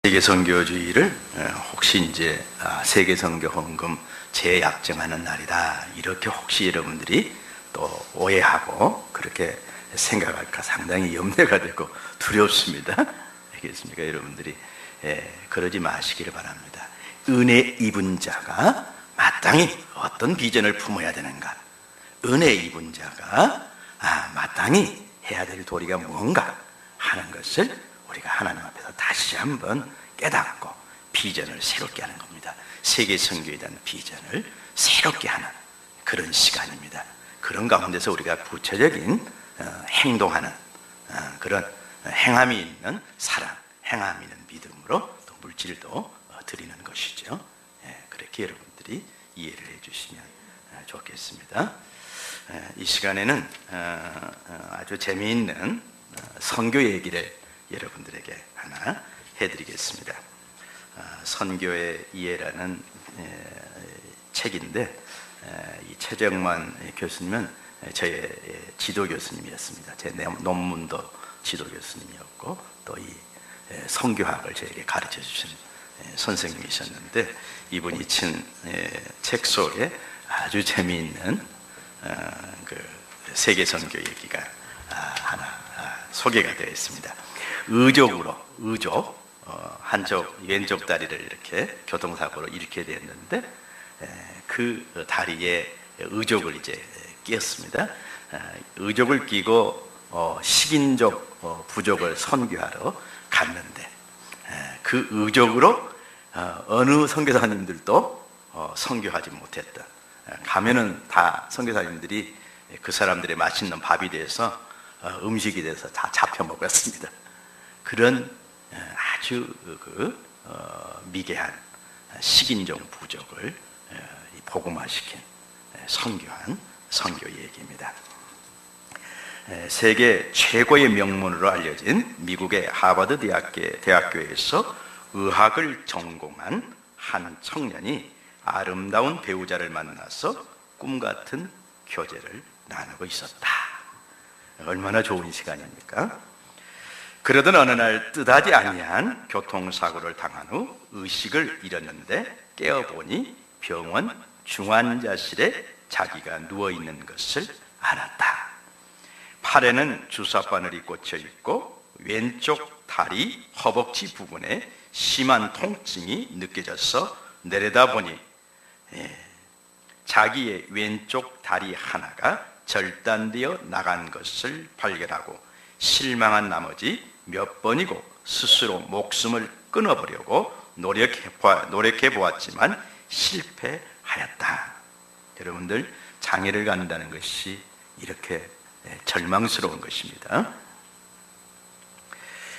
세계선교주의를 혹시 이제 세계선교 헌금 재약정하는 날이다 이렇게 혹시 여러분들이 또 오해하고 그렇게 생각할까 상당히 염려가 되고 두렵습니다. 알겠습니까? 여러분들이 그러지 마시기를 바랍니다. 은혜 입은 자가 마땅히 어떤 비전을 품어야 되는가, 은혜 입은 자가 마땅히 해야 될 도리가 뭔가 하는 것을 우리가 하나님 앞에서 다시 한번 깨닫고 비전을 새롭게 하는 겁니다. 세계 선교에 대한 비전을 새롭게 하는 그런 시간입니다. 그런 가운데서 우리가 구체적인 행동하는 그런 행함이 있는 사랑, 행함이 있는 믿음으로 또 물질도 드리는 것이죠. 그렇게 여러분들이 이해를 해주시면 좋겠습니다. 이 시간에는 아주 재미있는 선교 얘기를 여러분들에게 하나 해드리겠습니다. 선교의 이해라는 책인데, 이 최정만 교수님은 저의 지도 교수님이었습니다. 제 논문도 지도 교수님이었고 또 이 선교학을 저에게 가르쳐 주신 선생님이셨는데, 이분이 친 책 속에 아주 재미있는 그 세계 선교 얘기가 하나 소개가 되어 있습니다. 의족, 한쪽 왼쪽 다리를 이렇게 교통사고로 잃게 되었는데 그 다리에 의족을 이제 끼었습니다. 의족을 끼고 식인족 부족을 선교하러 갔는데 그 의족으로 어느 선교사님들도 선교하지 못했다. 가면은 다 선교사님들이 그 사람들의 맛있는 밥이 돼서 음식이 돼서 다 잡혀 먹었습니다. 그런 아주 미개한 식인종 부족을 복음화시킨 선교한 선교 얘기입니다. 세계 최고의 명문으로 알려진 미국의 하버드 대학교에서 의학을 전공한 한 청년이 아름다운 배우자를 만나서 꿈같은 교제를 나누고 있었다. 얼마나 좋은 시간입니까? 그러던 어느 날 뜻하지 아니한 교통사고를 당한 후 의식을 잃었는데 깨어보니 병원 중환자실에 자기가 누워있는 것을 알았다. 팔에는 주사바늘이 꽂혀 있고 왼쪽 다리 허벅지 부분에 심한 통증이 느껴져서 내려다보니 자기의 왼쪽 다리 하나가 절단되어 나간 것을 발견하고 실망한 나머지 몇 번이고 스스로 목숨을 끊어보려고 노력해 보았지만 실패하였다. 여러분들, 장애를 갖는다는 것이 이렇게 절망스러운 것입니다.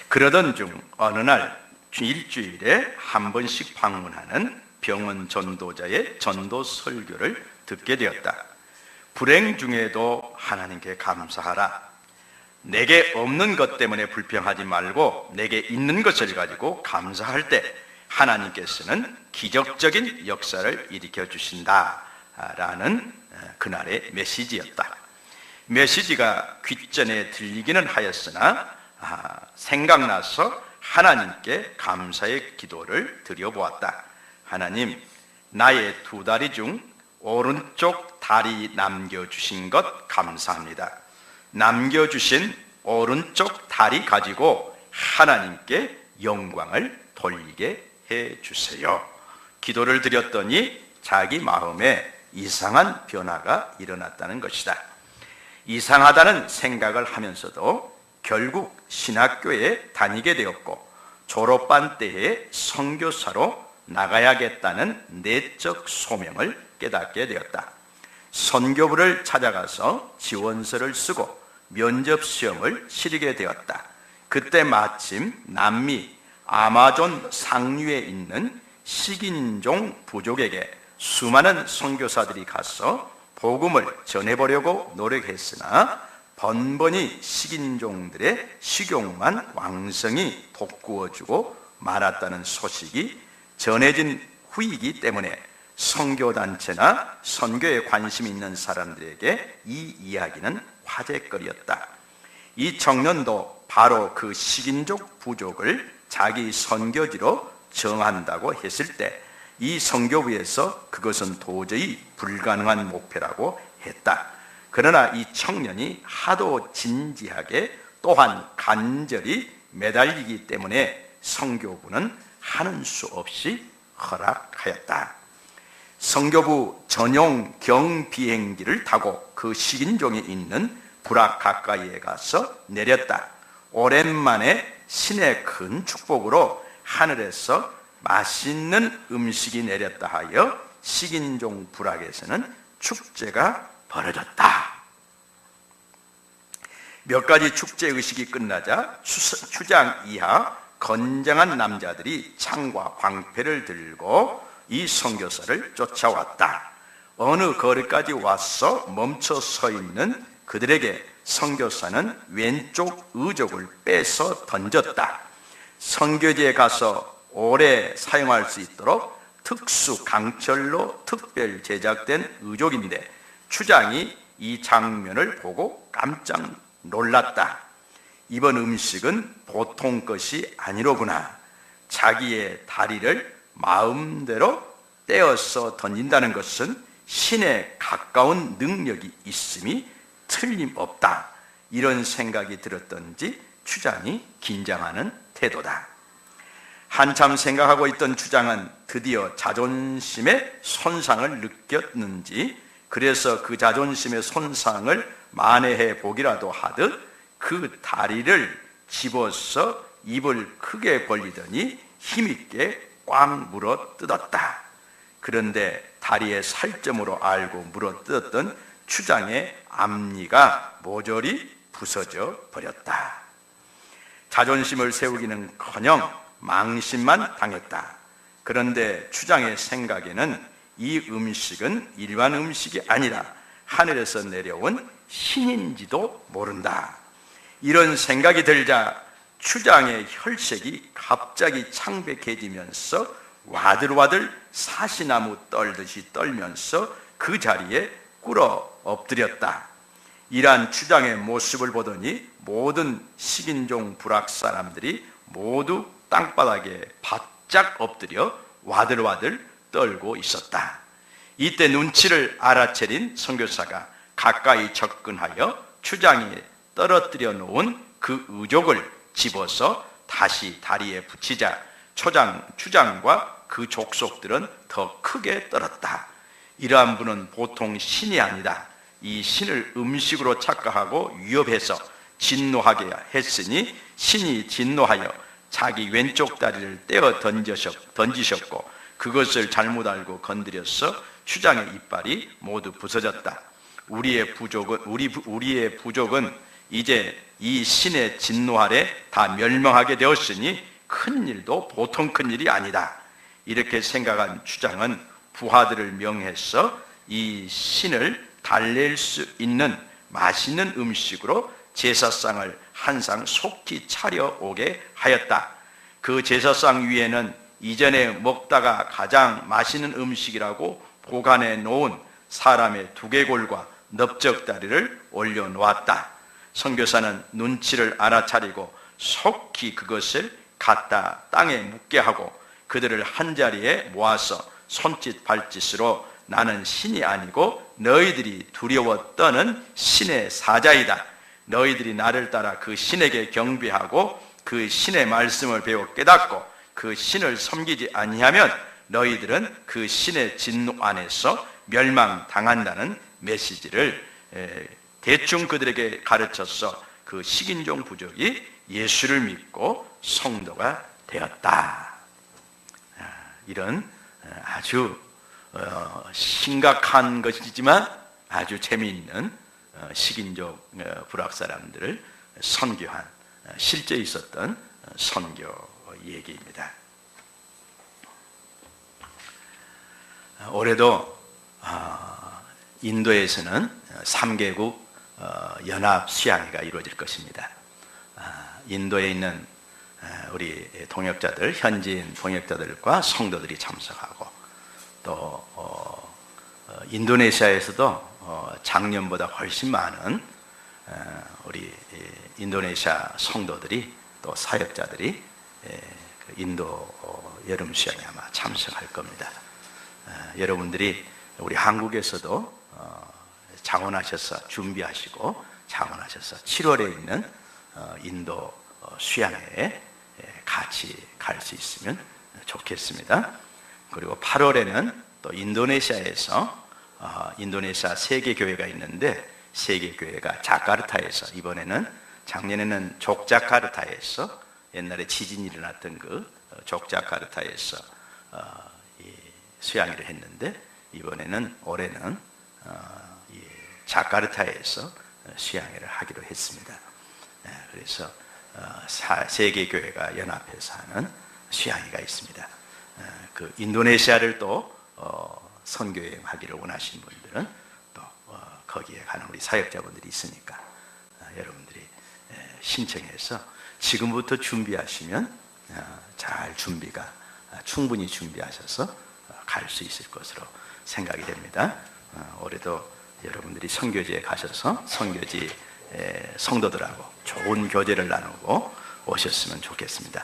그러던 중 어느 날 일주일에 한 번씩 방문하는 병원 전도자의 전도 설교를 듣게 되었다. 불행 중에도 하나님께 감사하라. 내게 없는 것 때문에 불평하지 말고 내게 있는 것을 가지고 감사할 때 하나님께서는 기적적인 역사를 일으켜 주신다 라는 그날의 메시지였다. 메시지가 귓전에 들리기는 하였으나 생각나서 하나님께 감사의 기도를 드려보았다. 하나님, 나의 두 다리 중 오른쪽 다리 남겨주신 것 감사합니다. 남겨주신 오른쪽 다리 가지고 하나님께 영광을 돌리게 해주세요. 기도를 드렸더니 자기 마음에 이상한 변화가 일어났다는 것이다. 이상하다는 생각을 하면서도 결국 신학교에 다니게 되었고 졸업반 때에 선교사로 나가야겠다는 내적 소명을 깨닫게 되었다. 선교부를 찾아가서 지원서를 쓰고 면접 시험을 치르게 되었다. 그때 마침 남미 아마존 상류에 있는 식인종 부족에게 수많은 선교사들이 가서 복음을 전해보려고 노력했으나 번번이 식인종들의 식용만 왕성히 돋구어주고 말았다는 소식이 전해진 후이기 때문에 선교단체나 선교에 관심 있는 사람들에게 이 이야기는 화제거리였다. 이 청년도 바로 그 식인종 부족을 자기 선교지로 정한다고 했을 때 이 선교부에서 그것은 도저히 불가능한 목표라고 했다. 그러나 이 청년이 하도 진지하게 또한 간절히 매달리기 때문에 선교부는 하는 수 없이 허락하였다. 선교부 전용 경비행기를 타고 그 식인종에 있는 부락 가까이에 가서 내렸다. 오랜만에 신의 큰 축복으로 하늘에서 맛있는 음식이 내렸다 하여 식인종 부락에서는 축제가 벌어졌다. 몇 가지 축제 의식이 끝나자 추장 이하 건장한 남자들이 창과 광패를 들고 이 선교사를 쫓아왔다. 어느 거리까지 와서 멈춰 서 있는 그들에게 선교사는 왼쪽 의족을 빼서 던졌다. 선교지에 가서 오래 사용할 수 있도록 특수 강철로 특별 제작된 의족인데 추장이 이 장면을 보고 깜짝 놀랐다. 이번 음식은 보통 것이 아니로구나. 자기의 다리를 마음대로 떼어서 던진다는 것은 신에 가까운 능력이 있음이 틀림없다. 이런 생각이 들었던지 추장이 긴장하는 태도다. 한참 생각하고 있던 추장은 드디어 자존심의 손상을 느꼈는지 그래서 그 자존심의 손상을 만회해 보기라도 하듯 그 다리를 집어서 입을 크게 벌리더니 힘있게 꽉 물어 뜯었다. 그런데 다리의 살점으로 알고 물어 뜯었던 추장의 앞니가 모조리 부서져 버렸다. 자존심을 세우기는커녕 망신만 당했다. 그런데 추장의 생각에는 이 음식은 일반 음식이 아니라 하늘에서 내려온 신인지도 모른다. 이런 생각이 들자 추장의 혈색이 갑자기 창백해지면서 와들와들 사시나무 떨듯이 떨면서 그 자리에 꿇어 엎드렸다. 이러한 추장의 모습을 보더니 모든 식인종 부락 사람들이 모두 땅바닥에 바짝 엎드려 와들와들 떨고 있었다. 이때 눈치를 알아채린 선교사가 가까이 접근하여 추장이 떨어뜨려 놓은 그 의족을 집어서 다시 다리에 붙이자 추장과 그 족속들은 더 크게 떨었다. 이러한 분은 보통 신이 아니다. 이 신을 음식으로 착각하고 위협해서 진노하게 했으니 신이 진노하여 자기 왼쪽 다리를 떼어 던지셨고 그것을 잘못 알고 건드려서 추장의 이빨이 모두 부서졌다. 우리의 부족은 이제 이 신의 진노 아래 다 멸망하게 되었으니 큰일도 보통 큰일이 아니다. 이렇게 생각한 추장은 부하들을 명해서 이 신을 달랠 수 있는 맛있는 음식으로 제사상을 한 상 속히 차려오게 하였다. 그 제사상 위에는 이전에 먹다가 가장 맛있는 음식이라고 보관해 놓은 사람의 두개골과 넓적다리를 올려놓았다. 선교사는 눈치를 알아차리고 속히 그것을 갖다 땅에 묻게 하고 그들을 한자리에 모아서 손짓 발짓으로 나는 신이 아니고 너희들이 두려워 떠는 신의 사자이다. 너희들이 나를 따라 그 신에게 경배하고 그 신의 말씀을 배워 깨닫고 그 신을 섬기지 아니하면 너희들은 그 신의 진노 안에서 멸망당한다는 메시지를 대충 그들에게 가르쳐서 그 식인종 부족이 예수를 믿고 성도가 되었다. 이런 아주 심각한 것이지만 아주 재미있는 식인종 부락 사람들을 선교한 실제 있었던 선교 얘기입니다. 올해도 인도에서는 3개국 연합 수양회가 이루어질 것입니다. 인도에 있는 우리 동역자들, 현지인 동역자들과 성도들이 참석하고 또 인도네시아에서도 작년보다 훨씬 많은 우리 인도네시아 성도들이 또 사역자들이 인도 여름 수양에 아마 참석할 겁니다. 여러분들이 우리 한국에서도 장원하셔서 준비하시고 장원하셔서 7월에 있는 인도 수양회에 같이 갈 수 있으면 좋겠습니다. 그리고 8월에는 또 인도네시아에서 인도네시아 세계교회가 있는데 세계교회가 자카르타에서 이번에는 작년에는 족자카르타에서 옛날에 지진이 일어났던 그 족자카르타에서 수양회를 했는데 이번에는 올해는 자카르타에서 수양회를 하기로 했습니다. 그래서 세계교회가 연합해서 하는 수양회가 있습니다. 그 인도네시아를 또 선교여행하기를 원하시는 분들은 또 거기에 가는 우리 사역자분들이 있으니까 여러분들이 신청해서 지금부터 준비하시면 잘 준비가 충분히 준비하셔서 갈 수 있을 것으로 생각이 됩니다. 올해도 여러분들이 선교지에 가셔서 선교지 성도들하고 좋은 교제를 나누고 오셨으면 좋겠습니다.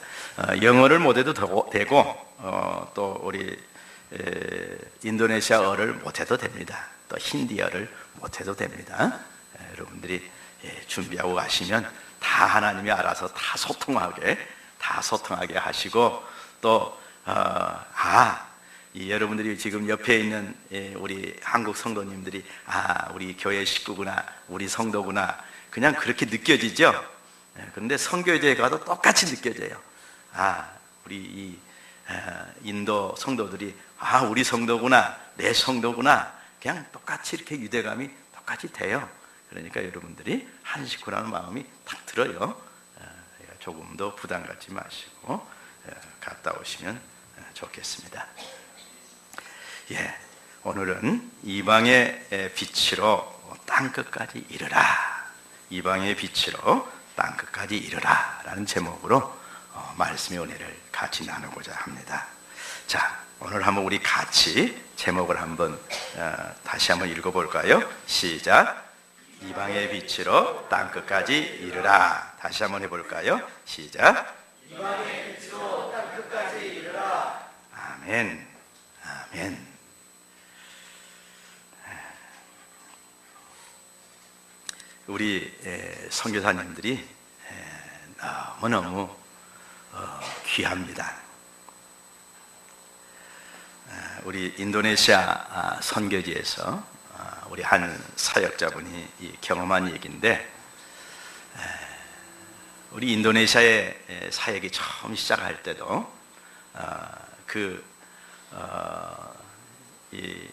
영어를 못해도 되고 또 우리 인도네시아어를 못해도 됩니다. 또 힌디어를 못해도 됩니다. 여러분들이 준비하고 가시면 다 하나님이 알아서 다 소통하게 하시고 또 여러분들이 지금 옆에 있는 우리 한국 성도님들이 우리 교회 식구구나, 우리 성도구나 그냥 그렇게 느껴지죠. 그런데 선교제에 가도 똑같이 느껴져요. 우리 이 인도 성도들이 우리 성도구나, 내 성도구나 그냥 똑같이 이렇게 유대감이 똑같이 돼요. 그러니까 여러분들이 한 식구라는 마음이 딱 들어요. 조금도 부담 갖지 마시고 갔다 오시면 좋겠습니다. 오늘은 이방의 빛으로 땅끝까지 이르라. 이방의 빛으로 땅끝까지 이르라 라는 제목으로 말씀의 은혜를 같이 나누고자 합니다. 자, 오늘 한번 우리 같이 제목을 한번 다시 한번 읽어볼까요? 시작. 이방의 빛으로 땅끝까지 이르라. 다시 한번 해볼까요? 시작. 이방의 빛으로 땅끝까지 이르라. 아멘. 아멘. 우리 선교사님들이 너무너무 귀합니다. 우리 인도네시아 선교지에서 우리 한 사역자분이 경험한 얘기인데 우리 인도네시아의 사역이 처음 시작할 때도 이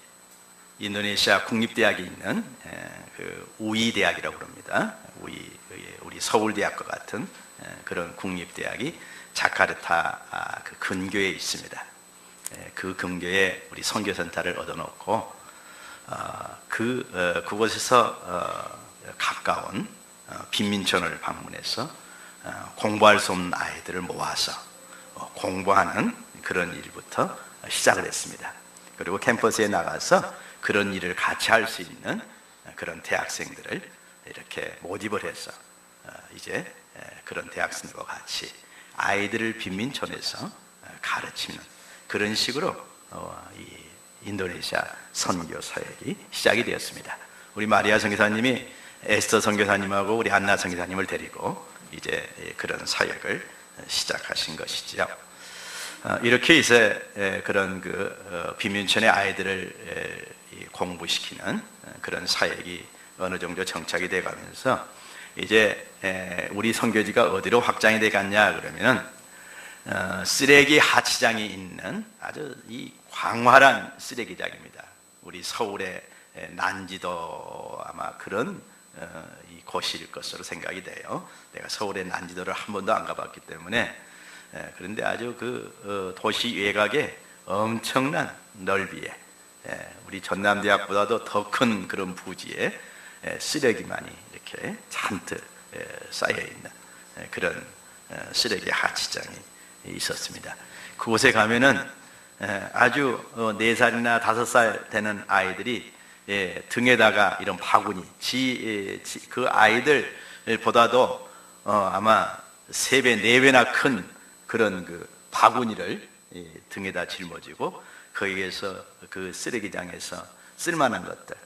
인도네시아 국립대학에 있는 그 우이 대학이라고 그럽니다. 우리 서울대학과 같은 그런 국립대학이 자카르타 그 근교에 있습니다. 그 근교에 우리 선교센터를 얻어놓고 그곳에서 가까운 빈민촌을 방문해서 공부할 수 없는 아이들을 모아서 공부하는 그런 일부터 시작을 했습니다. 그리고 캠퍼스에 나가서 그런 일을 같이 할 수 있는 그런 대학생들을 이렇게 모집을 해서 이제 그런 대학생들과 같이 아이들을 빈민촌에서 가르치는 그런 식으로 이 인도네시아 선교 사역이 시작이 되었습니다. 우리 마리아 선교사님이 에스더 선교사님하고 우리 안나 선교사님을 데리고 이제 그런 사역을 시작하신 것이죠. 이렇게 이제 그런 빈민촌의 아이들을 공부시키는 그런 사역이 어느 정도 정착이 돼가면서 이제 우리 선교지가 어디로 확장이 돼갔냐 그러면은 쓰레기 하치장이 있는 아주 이 광활한 쓰레기장입니다. 우리 서울의 난지도 아마 그런 이 곳일 것으로 생각이 돼요. 내가 서울의 난지도를 한 번도 안 가봤기 때문에 그런데 아주 그 도시 외곽에 엄청난 넓이에 우리 전남대학보다도 더 큰 그런 부지에 쓰레기만이 이렇게 잔뜩 쌓여 있는 그런 쓰레기 하치장이 있었습니다. 그곳에 가면은 아주 4살이나 5살 되는 아이들이 등에다가 이런 바구니, 그 아이들보다도 아마 3배, 4배나 큰 그런 바구니를 등에다 짊어지고 거기에서 그 쓰레기장에서 쓸만한 것들,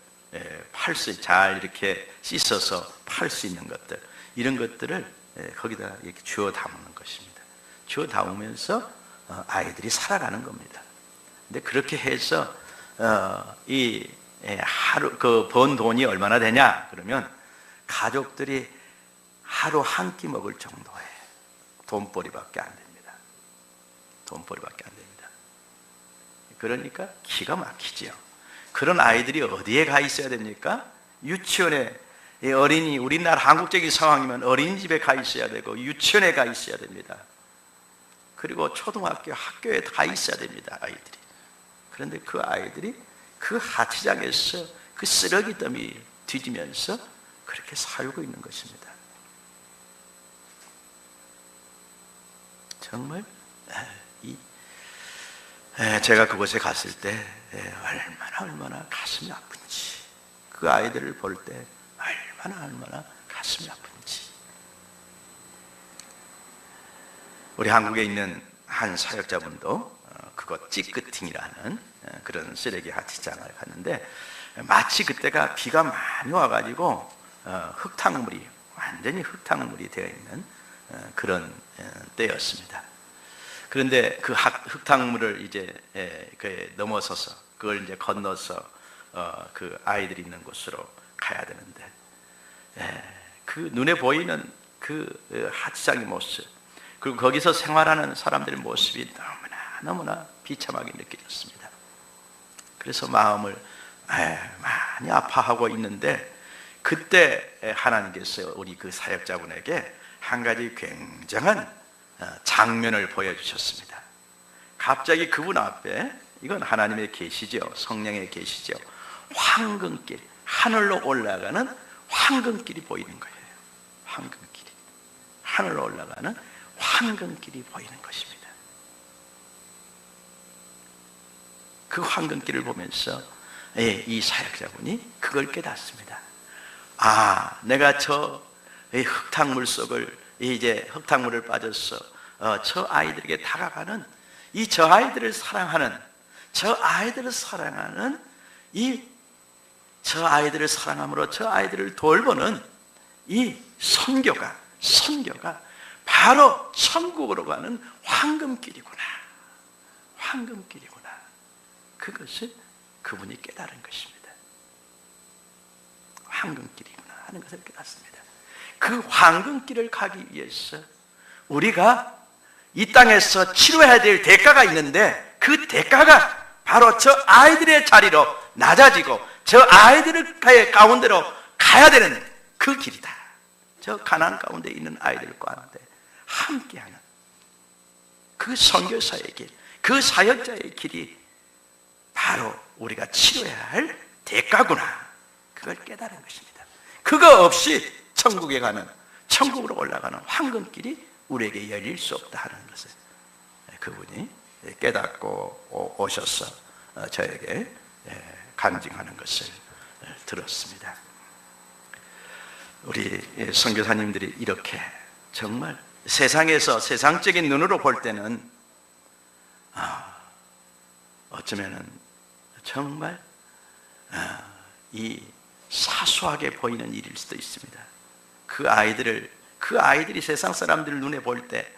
잘 이렇게 씻어서 팔 수 있는 것들, 이런 것들을 거기다 이렇게 주워 담는 것입니다. 주워 담으면서 아이들이 살아가는 겁니다. 근데 그렇게 해서 이 하루 그 번 돈이 얼마나 되냐? 그러면 가족들이 하루 한 끼 먹을 정도의 돈벌이밖에 안 됩니다. 돈벌이밖에 안 됩니다. 그러니까 기가 막히지요. 그런 아이들이 어디에 가 있어야 됩니까? 유치원에, 어린이, 우리나라 한국적인 상황이면 어린이집에 가 있어야 되고 유치원에 가 있어야 됩니다. 그리고 초등학교, 학교에 가 있어야 됩니다, 아이들이. 그런데 그 아이들이 그 하치장에서 그 쓰레기 더미 뒤지면서 그렇게 살고 있는 것입니다. 정말 제가 그곳에 갔을 때 얼마나 가슴이 아픈지, 그 아이들을 볼 때 얼마나 가슴이 아픈지. 우리 한국에 있는 한 사역자분도 그곳 찌끄팅이라는 그런 쓰레기 하치장을 갔는데, 마치 그때가 비가 많이 와가지고 흙탕물이 완전히 흙탕물이 되어 있는 그런 때였습니다. 그런데 그 흙탕물을 이제 넘어서서, 그걸 이제 건너서 그 아이들이 있는 곳으로 가야 되는데, 그 눈에 보이는 그 하치장의 모습, 그리고 거기서 생활하는 사람들의 모습이 너무나 비참하게 느껴졌습니다. 그래서 마음을 많이 아파하고 있는데, 그때 하나님께서 우리 그 사역자분에게 한 가지 굉장한 장면을 보여주셨습니다. 갑자기 그분 앞에, 이건 하나님의 계시죠, 성령의 계시죠, 황금길, 하늘로 올라가는 황금길이 보이는 거예요. 황금길이, 하늘로 올라가는 황금길이 보이는 것입니다. 그 황금길을 보면서 이 사역자분이 그걸 깨닫습니다. 아, 내가 저 흙탕물 속을, 이제 흙탕물을 빠져서 저 아이들에게 다가가는, 저 아이들을 사랑하는, 저 아이들을 사랑함으로 저 아이들을 돌보는 이 선교가 바로 천국으로 가는 황금길이구나. 황금길이구나. 그것을 그분이 깨달은 것입니다. 황금길이구나 하는 것을 깨닫습니다. 그 황금길을 가기 위해서 우리가 이 땅에서 치러야 될 대가가 있는데, 그 대가가 바로 저 아이들의 자리로 낮아지고 저 아이들의 가운데로 가야 되는 그 길이다. 저 가나안 가운데 있는 아이들과 함께하는 그 선교사의 길, 그 사역자의 길이 바로 우리가 치러야 할 대가구나. 그걸 깨달은 것입니다. 그거 없이 천국에 가는, 천국으로 올라가는 황금길이 우리에게 열릴 수 없다 하는 것을 그분이 깨닫고 오셔서 저에게 간증하는 것을 들었습니다. 우리 선교사님들이 이렇게 정말 세상에서, 세상적인 눈으로 볼 때는 어쩌면은 정말 이 사소하게 보이는 일일 수도 있습니다. 그 아이들이 세상 사람들 눈에 볼 때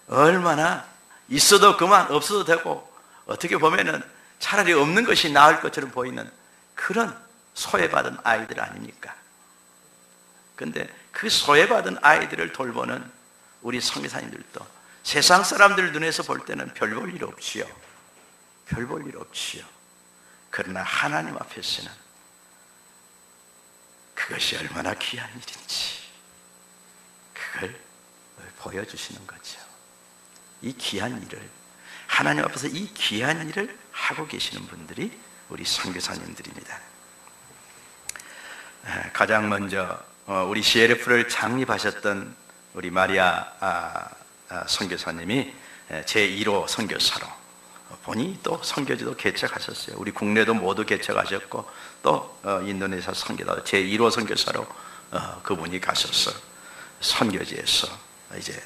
얼마나 있어도 그만, 없어도 되고, 어떻게 보면은 차라리 없는 것이 나을 것처럼 보이는 그런 소외받은 아이들 아닙니까? 근데 그 소외받은 아이들을 돌보는 우리 선교사님들도 세상 사람들 눈에서 볼 때는 별 볼 일 없지요. 별 볼 일 없지요. 그러나 하나님 앞에서는 그것이 얼마나 귀한 일인지 그걸 보여주시는 거죠. 이 귀한 일을, 하나님 앞에서 이 귀한 일을 하고 계시는 분들이 우리 선교사님들입니다. 가장 먼저 우리 CLF를 창립하셨던 우리 마리아 선교사님이 제1호 선교사로, 본인이 또 선교지도 개척하셨어요. 우리 국내도 모두 개척하셨고, 또 인도네시아 선교도 제1호 선교사로 그분이 가셔서 선교지에서 이제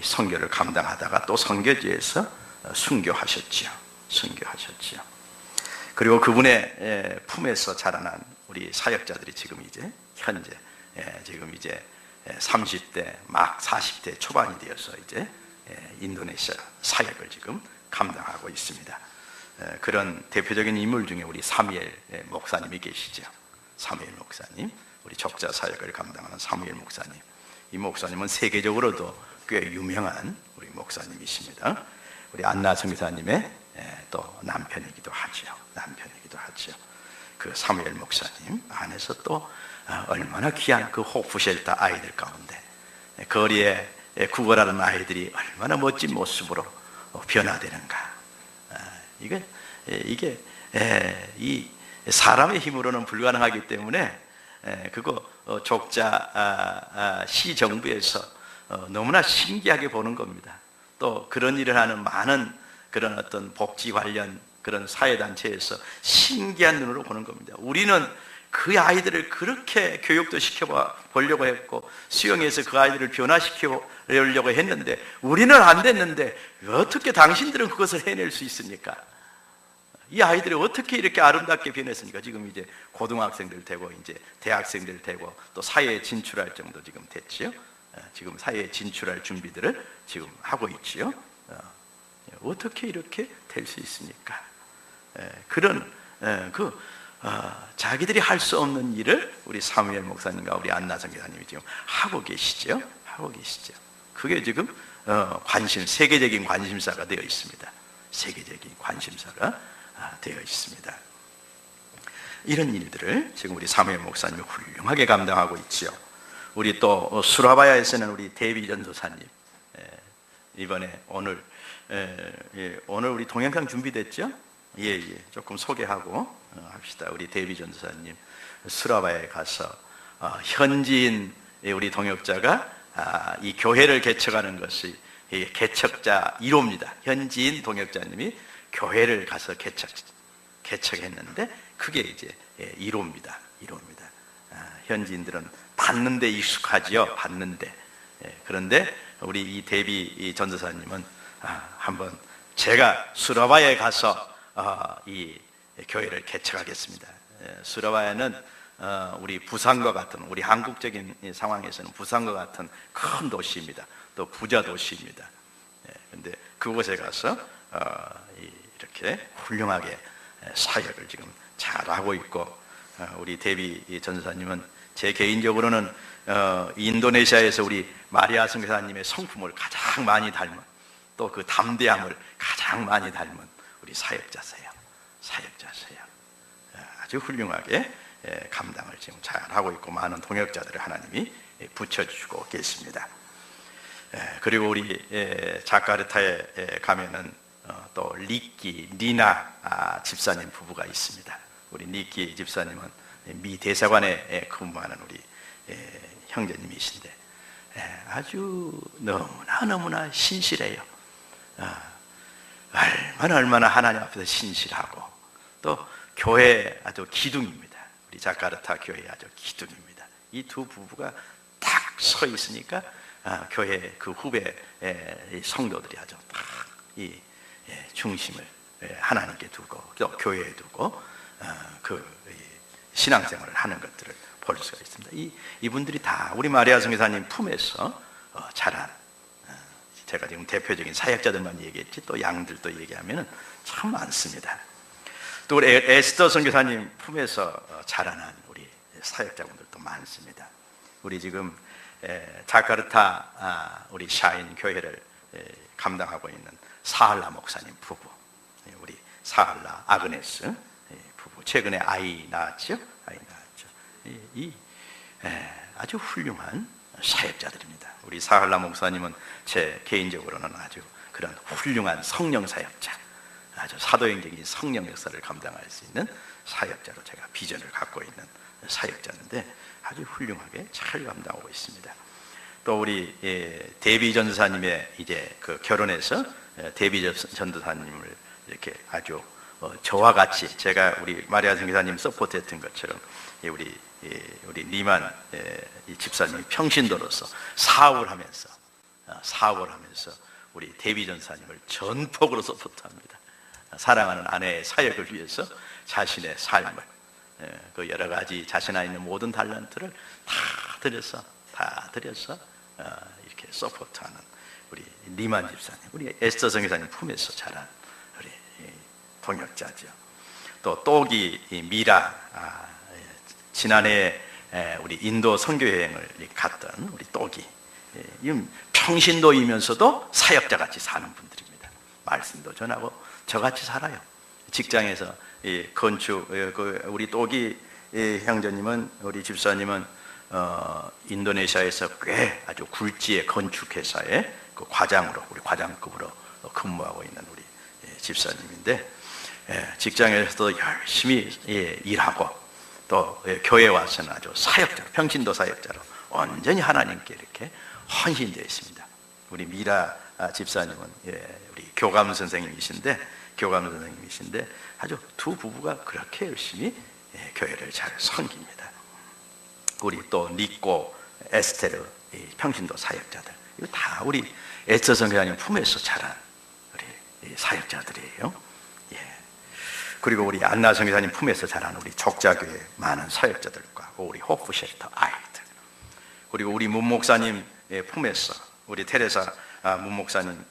선교를 감당하다가 또 선교지에서 순교하셨지요. 그리고 그분의 품에서 자라난 우리 사역자들이 지금 이제 현재 지금 이제 30대 막 40대 초반이 되어서 이제 인도네시아 사역을 지금 감당하고 있습니다. 그런 대표적인 인물 중에 우리 사무엘 목사님이 계시죠. 사무엘 목사님, 우리 적자 사역을 감당하는 사무엘 목사님. 이 목사님은 세계적으로도 꽤 유명한 우리 목사님이십니다. 우리 안나 선교사님의 또 남편이기도 하죠. 그 사무엘 목사님 안에서 또 얼마나 귀한 그 호프쉘터 아이들 가운데 거리에 구걸하는 아이들이 얼마나 멋진 모습으로 변화되는가. 이게 이 사람의 힘으로는 불가능하기 때문에 그거 족자 시 정부에서 너무나 신기하게 보는 겁니다. 또 그런 일을 하는 많은 그런 어떤 복지 관련 그런 사회단체에서 신기한 눈으로 보는 겁니다. 우리는 그 아이들을 그렇게 교육도 시켜보려고 했고 수영해서 그 아이들을 변화시키려고 했는데 우리는 안 됐는데 어떻게 당신들은 그것을 해낼 수 있습니까? 이 아이들이 어떻게 이렇게 아름답게 변했습니까? 지금 이제 고등학생들 되고 이제 대학생들 되고 또 사회에 진출할 정도 지금 됐지요. 지금 사회에 진출할 준비들을 지금 하고 있지요. 어떻게 이렇게 될 수 있습니까? 그런 자기들이 할 수 없는 일을 우리 사무엘 목사님과 우리 안나 선교사님이 지금 하고 계시죠. 그게 지금 세계적인 관심사가 되어 있습니다. 이런 일들을 지금 우리 사무엘 목사님이 훌륭하게 감당하고 있지요. 우리 또 수라바야에서는 우리 데비 전도사님, 이번에 오늘 우리 동영상 준비됐죠? 조금 소개하고 합시다. 우리 데비 전도사님 수라바야에 가서 현지인 우리 동역자가 이 교회를 개척하는 것이 개척자 1호입니다. 현지인 동역자님이 교회를 가서 개척했는데 그게 이제 1호입니다. 현지인들은 받는 데 익숙하지요. 그런데 우리 이 데비 전도사님은 한번 제가 수라바야에 가서 이 교회를 개척하겠습니다. 수라바야는 우리 부산과 같은, 우리 한국적인 상황에서는 부산과 같은 큰 도시입니다. 또 부자 도시입니다. 그런데 그곳에 가서 이렇게 훌륭하게 사역을 지금 잘하고 있고, 우리 데비 전도사님은 제 개인적으로는 인도네시아에서 우리 마리아 선교사님의 성품을 가장 많이 닮은, 또 그 담대함을 가장 많이 닮은 우리 사역자세요. 아주 훌륭하게 감당을 지금 잘하고 있고 많은 동역자들을 하나님이 붙여주고 계십니다. 그리고 우리 자카르타에 가면은 또 리나 집사님 부부가 있습니다. 우리 리키 집사님은 미 대사관에 근무하는 우리 형제님이신데 아주 너무나 신실해요. 얼마나 하나님 앞에서 신실하고 또 교회 아주 기둥입니다. 우리 자카르타 교회 아주 기둥입니다. 이 두 부부가 딱 서 있으니까 교회 그 후배 성도들이 아주 딱 이 중심을 하나님께 두고 또 교회에 두고 그 신앙생활을 하는 것들을 볼 수가 있습니다. 이분들이 다 우리 마리아 선교사님 품에서 자란, 제가 지금 대표적인 사역자들만 얘기했지 또 양들도 얘기하면 참 많습니다. 또 우리 에스더 선교사님 품에서 자라난 우리 사역자분들도 많습니다. 우리 지금 자카르타 우리 샤인 교회를 감당하고 있는 사할라 목사님 부부, 우리 사할라 아그네스 부부, 최근에 아이 낳았죠. 아주 훌륭한 사역자들입니다. 우리 사할라 목사님은 제 개인적으로는 아주 그런 훌륭한 성령 사역자, 아주 사도행적인 성령 역사를 감당할 수 있는 사역자로 제가 비전을 갖고 있는 사역자인데 아주 훌륭하게 잘 감당하고 있습니다. 또 우리 데비 전도사님의 이제 그 결혼해서 데비 전도사님을 이렇게 아주 저와 같이 제가 우리 마리아 선교사님 서포트했던 것처럼 우리 리만 이 집사님이 평신도로서 사업을 하면서 사업을 하면서 우리 데비 전사님을 전폭으로 서포트합니다. 사랑하는 아내의 사역을 위해서 자신의 삶을, 그 여러 가지 자신 안에 있는 모든 달란트를 다 들여서 이렇게 서포트하는 우리 리만 집사님, 우리 에스더 선교사님 품에서 자란 우리 동역자죠. 또 똑이 미라, 지난해 우리 인도 선교 여행을 갔던 우리 똑이, 평신도이면서도 사역자 같이 사는 분들입니다. 말씀도 전하고 저같이 살아요. 직장에서 건축, 우리 똑이 형제님은, 우리 집사님은 인도네시아에서 꽤 아주 굴지의 건축회사의 그 과장으로, 우리 과장급으로 근무하고 있는 우리 집사님인데, 직장에서도 열심히 일하고 또 교회 와서는 아주 사역자로, 평신도 사역자로 온전히 하나님께 이렇게 헌신되어 있습니다. 우리 미라 집사님은 우리 교감 선생님이신데 아주 두 부부가 그렇게 열심히 교회를 잘 섬깁니다. 우리 또 니꼬, 에스테르 평신도 사역자들, 이거 다 우리 에스더 선교사님 품에서 자란 우리 사역자들이에요. 그리고 우리 안나 선교사님 품에서 자란 우리 족자교회 많은 사역자들과 우리 호프 쉘터 아이들, 그리고 우리 문 목사님 품에서, 우리 테레사 문 목사님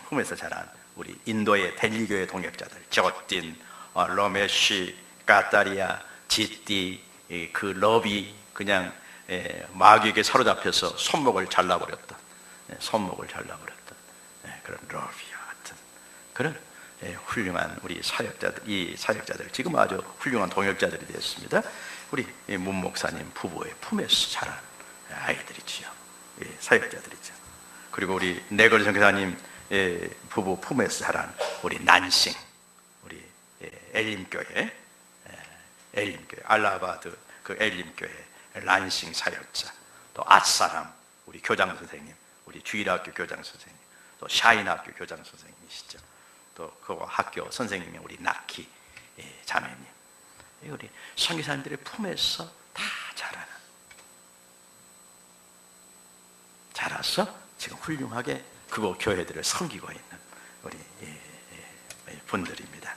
품에서 자란 우리 인도의 델리교회 동역자들, 저틴, 로메시, 까타리아, 지띠, 그 러비, 그냥 마귀에게 사로잡혀서 손목을 잘라버렸던 그런 러비와 같은 그런 훌륭한 우리 사역자들, 이 사역자들 지금 아주 훌륭한 동역자들이 되었습니다. 우리 문 목사님 부부의 품에서 자란 아이들이지요. 사역자들이죠. 그리고 우리 네걸 선교사님 부부 품에서 자란 우리 난싱, 우리 엘림교회 알라바드 그 엘림교회 난싱 사역자, 또 앗사람 우리 교장 선생님, 우리 주일학교 교장 선생님, 또 샤인학교 교장 선생님이시죠. 또 그 학교 선생님이 우리 나키 자매님, 우리 선교사님들의 품에서 다 자라서 지금 훌륭하게 그곳 교회들을 섬기고 있는 우리 분들입니다.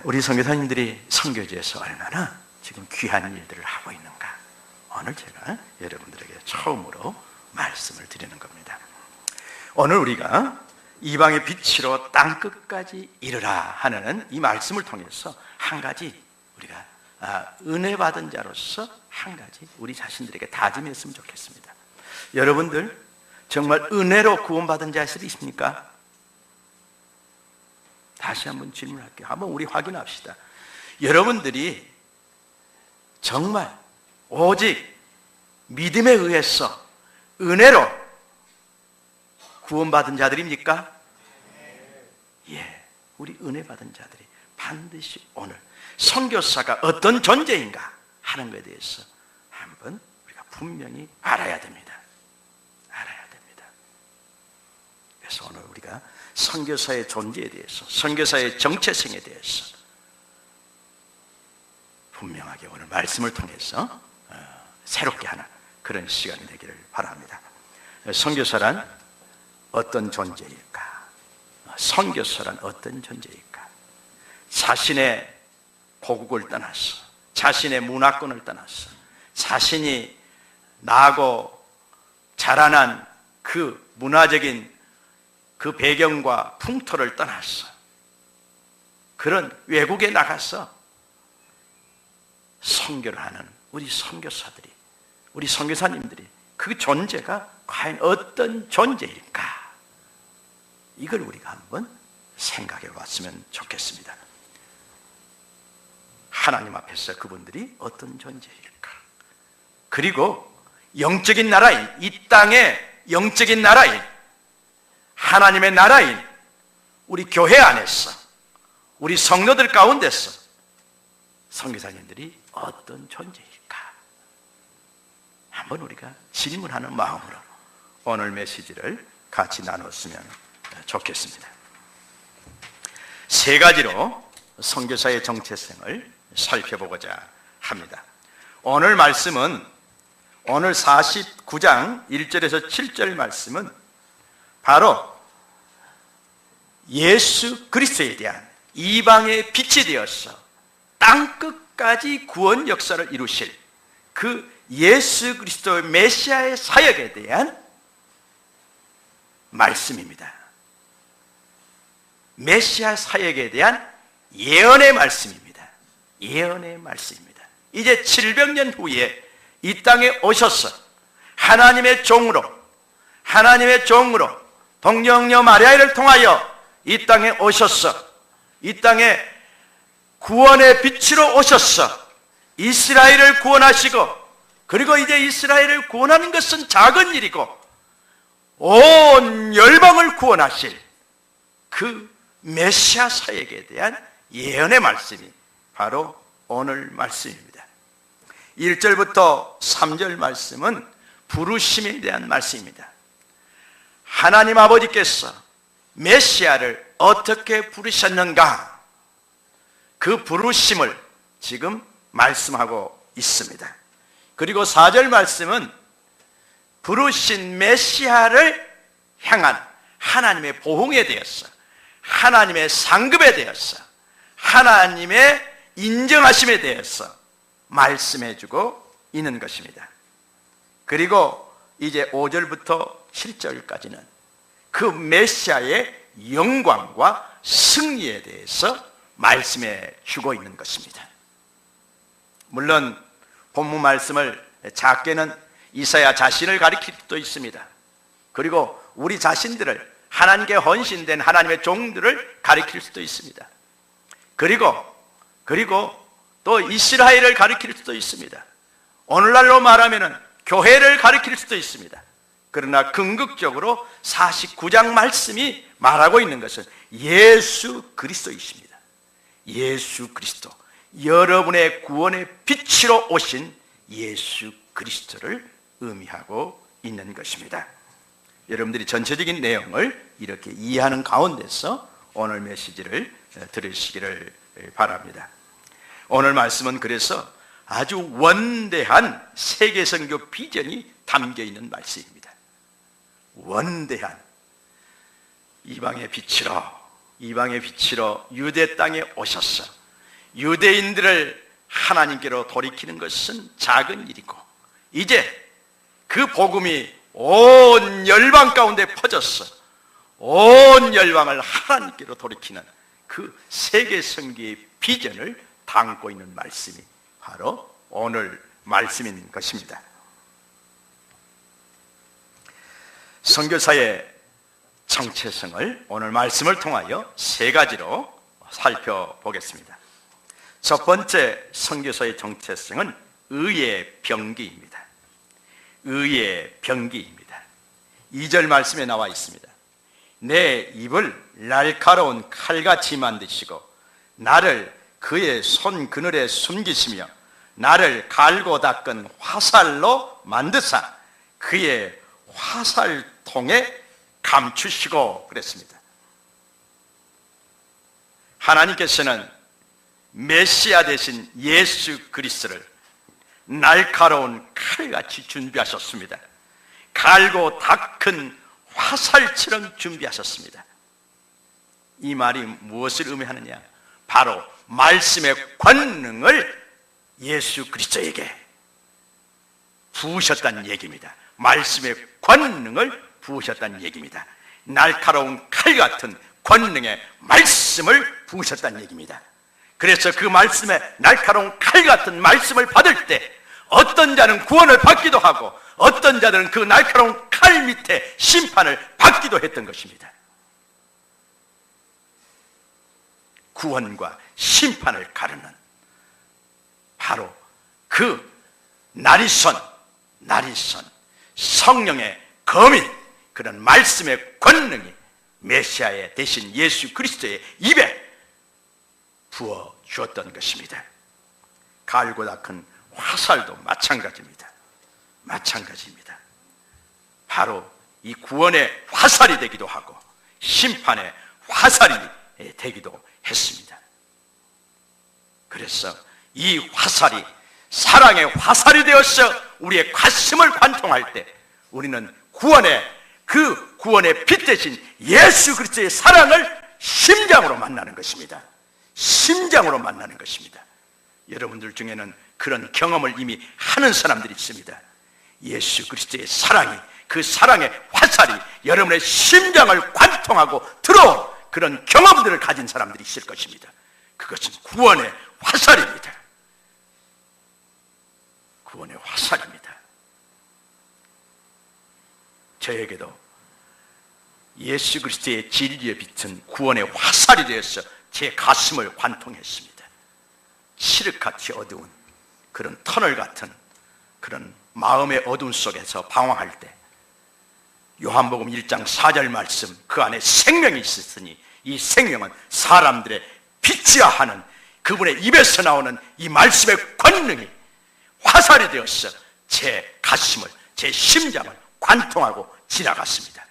우리 선교사님들이 선교지에서 얼마나 지금 귀한 일들을 하고 있는가, 오늘 제가 여러분들에게 처음으로 말씀을 드리는 겁니다. 오늘 우리가 이방의 빛으로 땅끝까지 이르라 하는 이 말씀을 통해서 한 가지 우리가 은혜 받은 자로서 한 가지 우리 자신들에게 다짐했으면 좋겠습니다. 여러분들 정말 은혜로 구원받은 자들이 있습니까? 다시 한번 질문할게요. 한번 우리 확인합시다. 여러분들이 정말 오직 믿음에 의해서 은혜로 구원받은 자들입니까? 예, 우리 은혜 받은 자들이 반드시 오늘 선교사가 어떤 존재인가 하는 것에 대해서 한번 우리가 분명히 알아야 됩니다. 그래서 오늘 우리가 선교사의 존재에 대해서, 선교사의 정체성에 대해서 분명하게 오늘 말씀을 통해서 새롭게 하는 그런 시간이 되기를 바랍니다. 선교사란 어떤 존재일까? 선교사란 어떤 존재일까? 자신의 고국을 떠나서, 자신의 문화권을 떠나서, 자신이 나고 자라난 그 문화적인 그 배경과 풍토를 떠나서 그런 외국에 나가서 선교를 하는 우리 선교사들이, 우리 선교사님들이 그 존재가 과연 어떤 존재일까? 이걸 우리가 한번 생각해 봤으면 좋겠습니다. 하나님 앞에서 그분들이 어떤 존재일까? 그리고 영적인 나라인, 이 땅의 영적인 나라인, 하나님의 나라인 우리 교회 안에서, 우리 성도들 가운데서 선교사님들이 어떤 존재일까? 한번 우리가 질문하는 마음으로 오늘 메시지를 같이 나눴으면 좋겠습니다. 세 가지로 선교사의 정체성을 살펴보고자 합니다. 오늘 말씀은 오늘 49장 1절에서 7절 말씀은 바로 예수 그리스도에 대한 이방의 빛이 되어서 땅끝까지 구원 역사를 이루실 그 예수 그리스도의 메시아의 사역에 대한 말씀입니다. 메시아 사역에 대한 예언의 말씀입니다. 예언의 말씀입니다. 이제 700년 후에 이 땅에 오셔서 하나님의 종으로 동정녀 마리아를 통하여 이 땅에 오셔서 이 땅에 구원의 빛으로 오셔서 이스라엘을 구원하시고, 그리고 이제 이스라엘을 구원하는 것은 작은 일이고 온 열방을 구원하실 그 메시아 사역에 대한 예언의 말씀이 바로 오늘 말씀입니다. 1절부터 3절 말씀은 부르심에 대한 말씀입니다. 하나님 아버지께서 메시아를 어떻게 부르셨는가, 그 부르심을 지금 말씀하고 있습니다. 그리고 4절 말씀은 부르신 메시아를 향한 하나님의 보응에 대해서, 하나님의 상급에 대해서, 하나님의 인정하심에 대해서 말씀해주고 있는 것입니다. 그리고 이제 5절부터 7절까지는 그 메시아의 영광과 승리에 대해서 말씀해 주고 있는 것입니다. 물론 본문 말씀을 작게는 이사야 자신을 가리킬 수도 있습니다. 그리고 우리 자신들을, 하나님께 헌신된 하나님의 종들을 가리킬 수도 있습니다. 그리고 또 이스라엘을 가리킬 수도 있습니다. 오늘날로 말하면 교회를 가리킬 수도 있습니다. 그러나 궁극적으로 49장 말씀이 말하고 있는 것은 예수 그리스도이십니다. 예수 그리스도, 여러분의 구원의 빛으로 오신 예수 그리스도를 의미하고 있는 것입니다. 여러분들이 전체적인 내용을 이렇게 이해하는 가운데서 오늘 메시지를 들으시기를 바랍니다. 오늘 말씀은 그래서 아주 원대한 세계선교 비전이 담겨 있는 말씀입니다. 원대한 이방의 빛으로 유대 땅에 오셔서 유대인들을 하나님께로 돌이키는 것은 작은 일이고, 이제 그 복음이 온 열방 가운데 퍼져서 온 열방을 하나님께로 돌이키는 그 세계 선교의 비전을 담고 있는 말씀이 바로 오늘 말씀인 것입니다. 선교사의 정체성을 오늘 말씀을 통하여 세 가지로 살펴보겠습니다. 첫 번째 선교사의 정체성은 의의 병기입니다. 의의 병기입니다. 2절 말씀에 나와 있습니다. 내 입을 날카로운 칼같이 만드시고 나를 그의 손 그늘에 숨기시며 나를 갈고 닦은 화살로 만드사 그의 화살통에 감추시고 그랬습니다. 하나님께서는 메시아 되신 예수 그리스도를 날카로운 칼같이 준비하셨습니다. 갈고 닦은 화살처럼 준비하셨습니다. 이 말이 무엇을 의미하느냐? 바로 말씀의 권능을 예수 그리스도에게 부으셨다는 얘기입니다. 말씀의 권능을 부으셨다는 얘기입니다. 날카로운 칼 같은 권능의 말씀을 부으셨다는 얘기입니다. 그래서 그 말씀에 날카로운 칼 같은 말씀을 받을 때 어떤 자는 구원을 받기도 하고 어떤 자들은 그 날카로운 칼 밑에 심판을 받기도 했던 것입니다. 구원과 심판을 가르는 바로 그 나리선 성령의 검인, 그런 말씀의 권능이 메시아의 대신 예수 그리스도의 입에 부어 주었던 것입니다. 갈고 닦은 화살도 마찬가지입니다. 바로 이 구원의 화살이 되기도 하고 심판의 화살이 되기도 했습니다. 그래서 이 화살이 사랑의 화살이 되어서 우리의 가슴을 관통할 때 우리는 구원의 빛 대신 예수 그리스도의 사랑을 심장으로 만나는 것입니다. 심장으로 만나는 것입니다. 여러분들 중에는 그런 경험을 이미 하는 사람들이 있습니다. 예수 그리스도의 사랑이, 그 사랑의 화살이 여러분의 심장을 관통하고 들어온 그런 경험들을 가진 사람들이 있을 것입니다. 그것은 구원의 화살입니다. 구원의 화살입니다. 저에게도 예수 그리스도의 진리의 빛은 구원의 화살이 되어서 제 가슴을 관통했습니다. 칠흑같이 어두운 그런 터널 같은 그런 마음의 어둠 속에서 방황할 때 요한복음 1장 4절 말씀, 그 안에 생명이 있었으니 이 생명은 사람들의 빛이야 하는 그분의 입에서 나오는 이 말씀의 권능이 화살이 되어서 제 가슴을, 제 심장을 관통하고 지나갔습니다.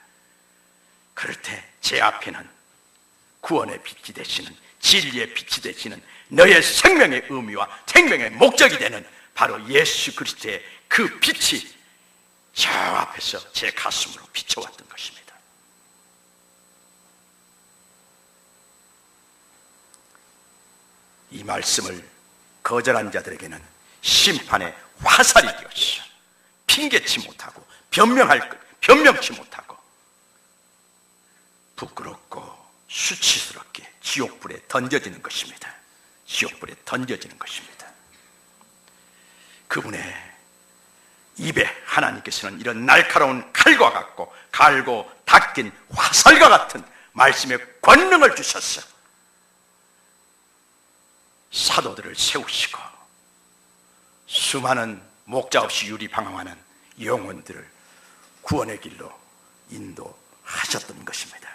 그럴 때 제 앞에는 구원의 빛이 되시는, 진리의 빛이 되시는, 너의 생명의 의미와 생명의 목적이 되는 바로 예수 그리스도의 그 빛이 저 앞에서 제 가슴으로 비춰왔던 것입니다. 이 말씀을 거절한 자들에게는 심판의 화살이 되었어. 핑계치 못하고 변명치 못하고 부끄럽고 수치스럽게 지옥불에 던져지는 것입니다. 지옥불에 던져지는 것입니다. 그분의 입에 하나님께서는 이런 날카로운 칼과 같고 갈고 닦인 화살과 같은 말씀의 권능을 주셨어. 사도들을 세우시고 수많은 목자 없이 유리방황하는 영혼들을 구원의 길로 인도하셨던 것입니다.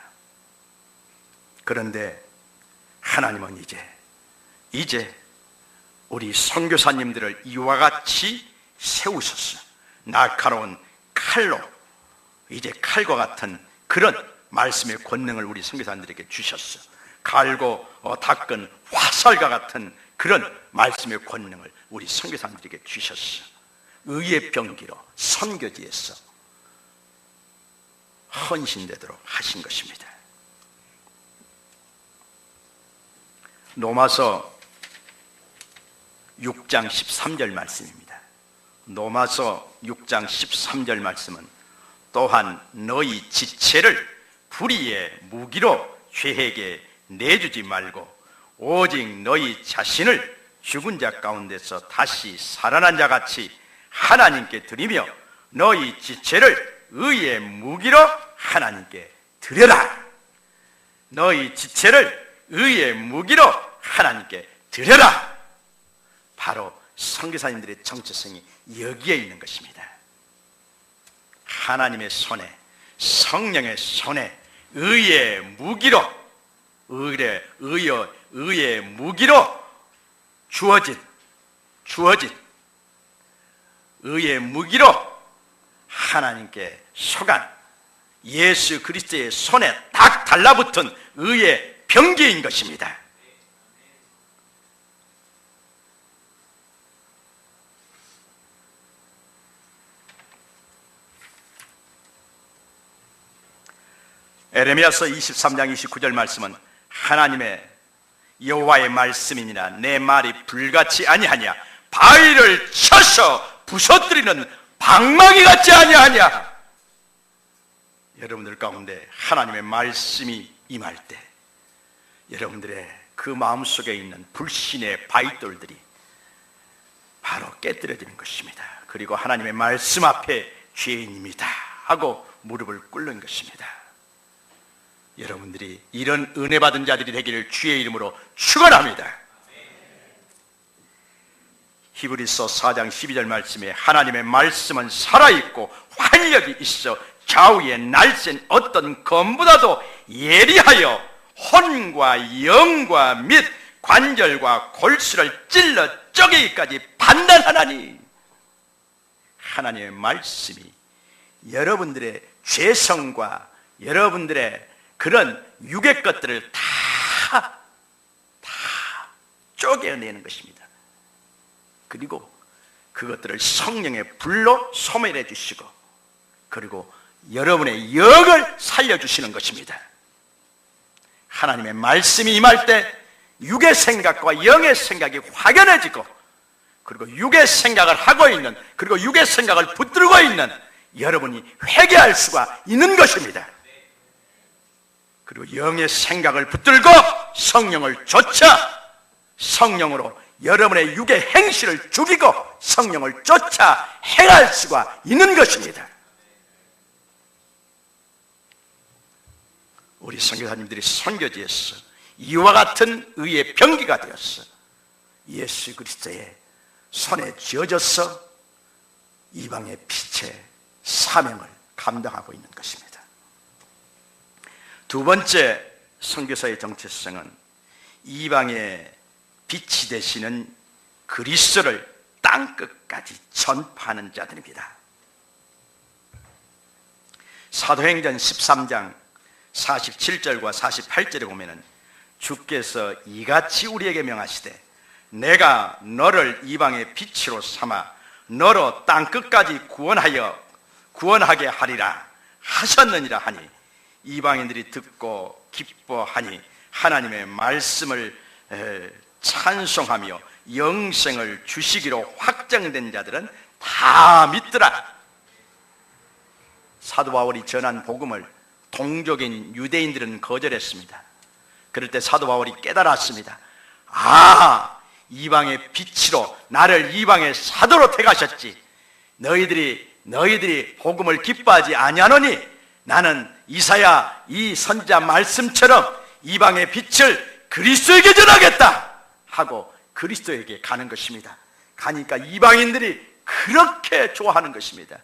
그런데 하나님은 이제 우리 선교사님들을 이와 같이 세우셨어. 날카로운 칼로, 이제 칼과 같은 그런 말씀의 권능을 우리 선교사님들에게 주셨어. 갈고 닦은 화살과 같은 그런 말씀의 권능을 우리 선교사님들에게 주셨어. 의의 병기로 선교지에서 헌신되도록 하신 것입니다. 로마서 6장 13절 말씀입니다. 로마서 6장 13절 말씀은 또한 너희 지체를 불의의 무기로 죄에게 내주지 말고 오직 너희 자신을 죽은 자 가운데서 다시 살아난 자 같이 하나님께 드리며 너희 지체를 의의 무기로 하나님께 드려라. 너희 지체를 의의 무기로 하나님께 드려라. 바로 선교사님들의 정체성이 여기에 있는 것입니다. 하나님의 손에, 성령의 손에 의의 무기로, 의의 무기로 주어진 의의 무기로 하나님께 속한 예수 그리스도의 손에 딱 달라붙은 의의 병기인 것입니다. 에레미야서 23장 29절 말씀은 하나님의 여호와의 말씀이니라 내 말이 불같이 아니하냐 바위를 쳐서 부서뜨리는 방망이 같지 아니하냐. 여러분들 가운데 하나님의 말씀이 임할 때 여러분들의 그 마음속에 있는 불신의 바위돌들이 바로 깨뜨려지는 것입니다. 그리고 하나님의 말씀 앞에 죄인입니다 하고 무릎을 꿇는 것입니다. 여러분들이 이런 은혜 받은 자들이 되기를 주의 이름으로 축원합니다. 히브리서 4장 12절 말씀에 하나님의 말씀은 살아있고 활력이 있어 좌우에 날쌘 어떤 검보다도 예리하여 혼과 영과 및 관절과 골수를 찔러 쪼개기까지 판단하나니. 하나님의 말씀이 여러분들의 죄성과 여러분들의 그런 육의 것들을 다 쪼개내는 것입니다. 그리고 그것들을 성령의 불로 소멸해 주시고, 그리고 여러분의 영을 살려주시는 것입니다. 하나님의 말씀이 임할 때 육의 생각과 영의 생각이 확연해지고, 그리고 육의 생각을 하고 있는, 그리고 육의 생각을 붙들고 있는 여러분이 회개할 수가 있는 것입니다. 그리고 영의 생각을 붙들고 성령을 쫓아, 성령으로 여러분의 육의 행실을 죽이고 성령을 쫓아 행할 수가 있는 것입니다. 우리 선교사님들이 선교지에서 이와 같은 의의 병기가 되었어 예수 그리스도의 손에 쥐어져서 이방의 빛의 사명을 감당하고 있는 것입니다. 두 번째 선교사의 정체성은 이방의 빛이 되시는 그리스도를 땅끝까지 전파하는 자들입니다. 사도행전 13장 47절과 48절에 보면은 주께서 이같이 우리에게 명하시되 내가 너를 이방의 빛으로 삼아 너로 땅끝까지 구원하게 하리라 하셨느니라 하니, 이방인들이 듣고 기뻐하니 하나님의 말씀을 찬송하며 영생을 주시기로 확정된 자들은 다 믿더라. 사도 바울이 전한 복음을 동족인 유대인들은 거절했습니다. 그럴 때 사도 바울이 깨달았습니다. 이방의 빛으로 나를 이방의 사도로 택하셨지. 너희들이 복음을 기뻐하지 아니하노니 나는 이사야 이 선지자 말씀처럼 이방의 빛을 그리스도에게 전하겠다 하고 그리스도에게 가는 것입니다. 가니까 이방인들이 그렇게 좋아하는 것입니다.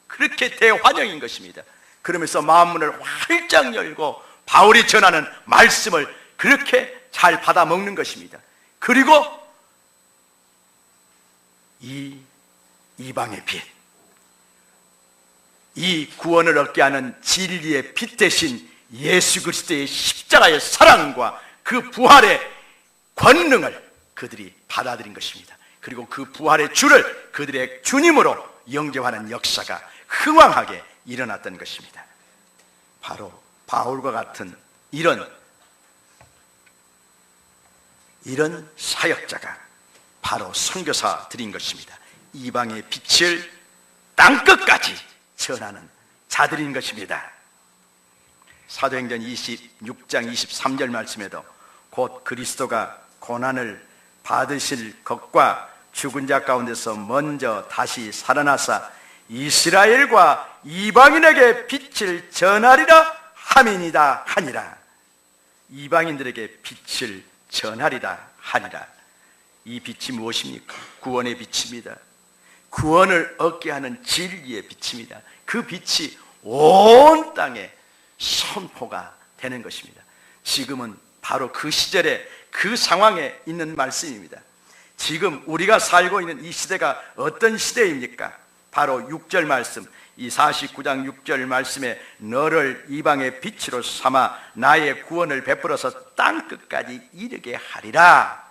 그렇게 대환영인 것입니다. 그러면서 마음문을 활짝 열고 바울이 전하는 말씀을 그렇게 잘 받아 먹는 것입니다. 그리고 이 이방의 빛, 이 구원을 얻게 하는 진리의 빛 대신 예수 그리스도의 십자가의 사랑과 그 부활의 권능을 그들이 받아들인 것입니다. 그리고 그 부활의 주를 그들의 주님으로 영접하는 역사가 흥왕하게 일어났던 것입니다. 바로 바울과 같은 이런 사역자가 바로 선교사들인 것입니다. 이방의 빛을 땅끝까지 전하는 자들인 것입니다. 사도행전 26장 23절 말씀에도 곧 그리스도가 고난을 받으실 것과 죽은 자 가운데서 먼저 다시 살아나사 이스라엘과 이방인에게 빛을 전하리라 함이니이다 하니라. 이방인들에게 빛을 전하리라 하니라. 이 빛이 무엇입니까? 구원의 빛입니다. 구원을 얻게 하는 진리의 빛입니다. 그 빛이 온 땅에 선포가 되는 것입니다. 지금은 바로 그 시절에 그 상황에 있는 말씀입니다. 지금 우리가 살고 있는 이 시대가 어떤 시대입니까? 바로 6절 말씀, 이 49장 6절 말씀에 너를 이방의 빛으로 삼아 나의 구원을 베풀어서 땅끝까지 이르게 하리라.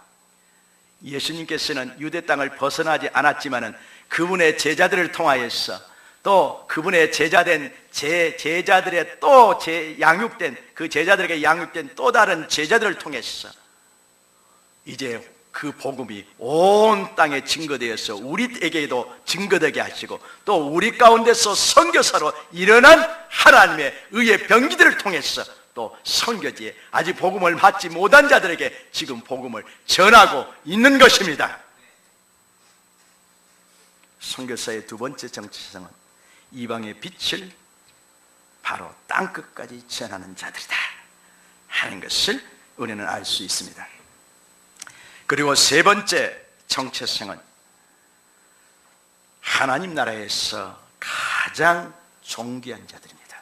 예수님께서는 유대 땅을 벗어나지 않았지만은 그분의 제자들을 통하여서 또 그분의 제자된 제자들의 또 양육된 그 제자들에게 양육된 또 다른 제자들을 통해서 이제 그 복음이 온 땅에 증거되어서 우리에게도 증거되게 하시고 또 우리 가운데서 선교사로 일어난 하나님의 의의 병기들을 통해서 또 선교지에 아직 복음을 받지 못한 자들에게 지금 복음을 전하고 있는 것입니다. 선교사의 두 번째 정체성은 이방의 빛을 바로 땅끝까지 전하는 자들이다 하는 것을 우리는 알 수 있습니다. 그리고 세 번째 정체성은 하나님 나라에서 가장 존귀한 자들입니다.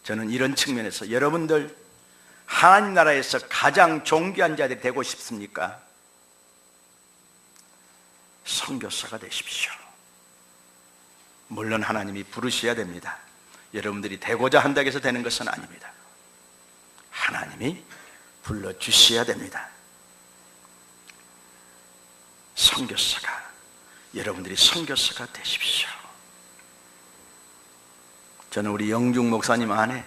저는 이런 측면에서 여러분들 하나님 나라에서 가장 존귀한 자들이 되고 싶습니까? 선교사가 되십시오. 물론 하나님이 부르셔야 됩니다. 여러분들이 되고자 한다고 해서 되는 것은 아닙니다. 하나님이 불러주셔야 됩니다. 선교사가, 여러분들이 선교사가 되십시오. 저는 우리 영중 목사님 안에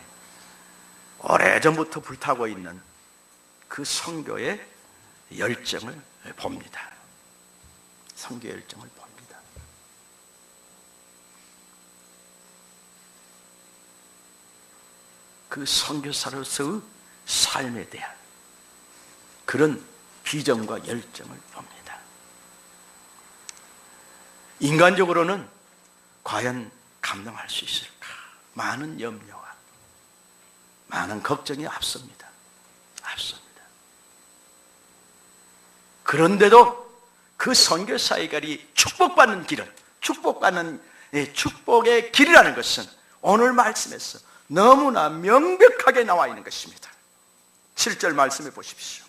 오래전부터 불타고 있는 그 선교의 열정을 봅니다. 선교 열정을 봅니다. 그 선교사로서의 삶에 대한 그런 비전과 열정을 봅니다. 인간적으로는 과연 감당할 수 있을까? 많은 염려와 많은 걱정이 앞섭니다. 그런데도 그 선교사의 길이 축복받는 길은, 축복의 길이라는 것은 오늘 말씀에서 너무나 명백하게 나와 있는 것입니다. 7절 말씀해 보십시오.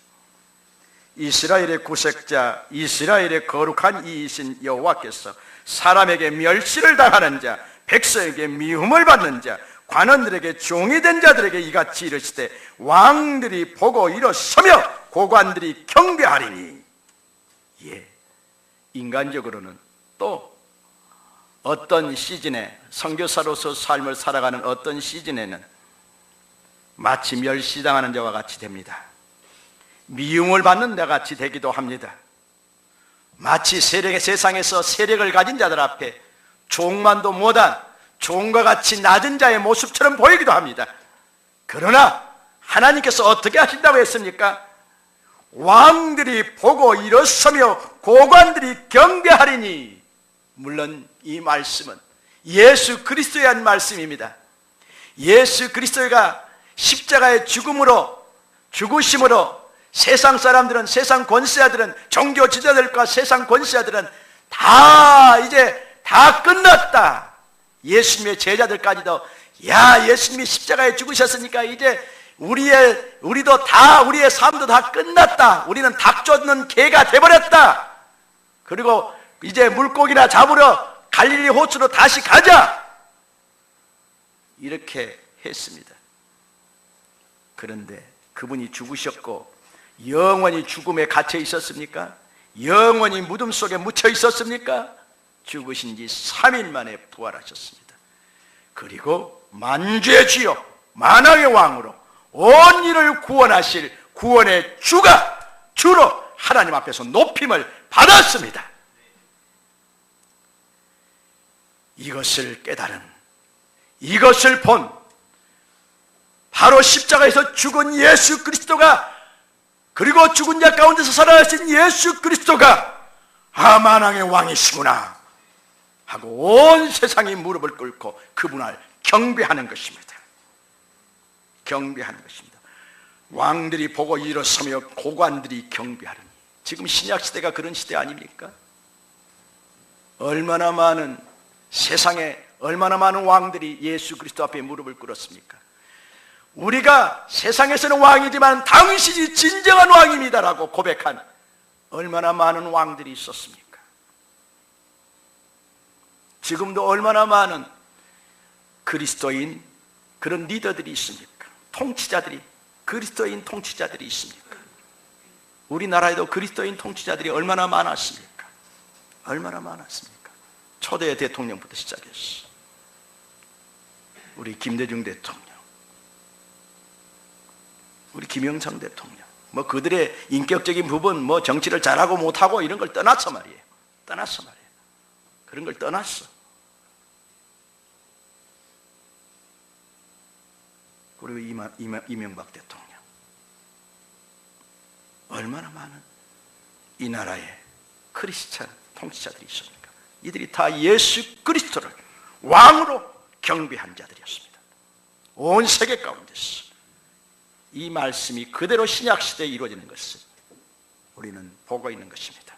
이스라엘의 구색자, 이스라엘의 거룩한 이이신 여호와께서 사람에게 멸시를 당하는 자, 백성에게 미움을 받는 자, 관원들에게 종이 된 자들에게 이같이 이르시되 왕들이 보고 일어서며 고관들이 경배하리니. 예, 인간적으로는 또 어떤 시즌에, 선교사로서 삶을 살아가는 어떤 시즌에는 마치 멸시당하는 자와 같이 됩니다. 미움을 받는 자 같이 되기도 합니다. 마치 세상에서 세력을 가진 자들 앞에 종만도 못한 종과 같이 낮은 자의 모습처럼 보이기도 합니다. 그러나 하나님께서 어떻게 하신다고 했습니까? 왕들이 보고 일어서며 고관들이 경배하리니. 물론 이 말씀은 예수 그리스도에 대한 말씀입니다. 예수 그리스도가 십자가의 죽으심으로 세상 사람들은, 세상 권세자들은, 종교 지도자들과 세상 권세자들은 이제 다 끝났다. 예수님의 제자들까지도, 야, 예수님이 십자가에 죽으셨으니까 이제 우리도 다, 우리의 삶도 다 끝났다. 우리는 닭 쫓는 개가 돼버렸다. 그리고 이제 물고기나 잡으러 갈릴리 호수로 다시 가자. 이렇게 했습니다. 그런데 그분이 죽으셨고 영원히 죽음에 갇혀 있었습니까? 영원히 무덤 속에 묻혀 있었습니까? 죽으신 지 3일 만에 부활하셨습니다. 그리고 만주의 주요 만왕의 왕으로 온 일을 구원하실 구원의 주로 하나님 앞에서 높임을 받았습니다. 이것을 깨달은, 이것을 본 바로 십자가에서 죽은 예수 그리스도가, 그리고 죽은 자 가운데서 살아나신 예수 그리스도가 만왕의 왕이시구나 하고 온 세상이 무릎을 꿇고 그분을 경배하는 것입니다. 경배하는 것입니다. 왕들이 보고 일어서며 고관들이 경배하는, 지금 신약시대가 그런 시대 아닙니까? 얼마나 많은, 세상에 얼마나 많은 왕들이 예수 그리스도 앞에 무릎을 꿇었습니까? 우리가 세상에서는 왕이지만 당신이 진정한 왕입니다라고 고백한 얼마나 많은 왕들이 있었습니까? 지금도 얼마나 많은 그리스도인 그런 리더들이 있습니까? 통치자들이, 그리스도인 통치자들이 있습니까? 우리나라에도 그리스도인 통치자들이 얼마나 많았습니까? 얼마나 많았습니까? 초대 대통령부터 시작했어. 우리 김대중 대통령, 우리 김영삼 대통령, 그들의 인격적인 부분, 정치를 잘하고 못하고 이런 걸 떠났어 말이에요. 그런 걸 떠났어. 그리고 이명박 대통령, 얼마나 많은 이 나라에 크리스찬 통치자들이 있습니까? 이들이 다 예수 그리스도를 왕으로 경배한 자들이었습니다. 온 세계 가운데서 이 말씀이 그대로 신약시대에 이루어지는 것을 우리는 보고 있는 것입니다.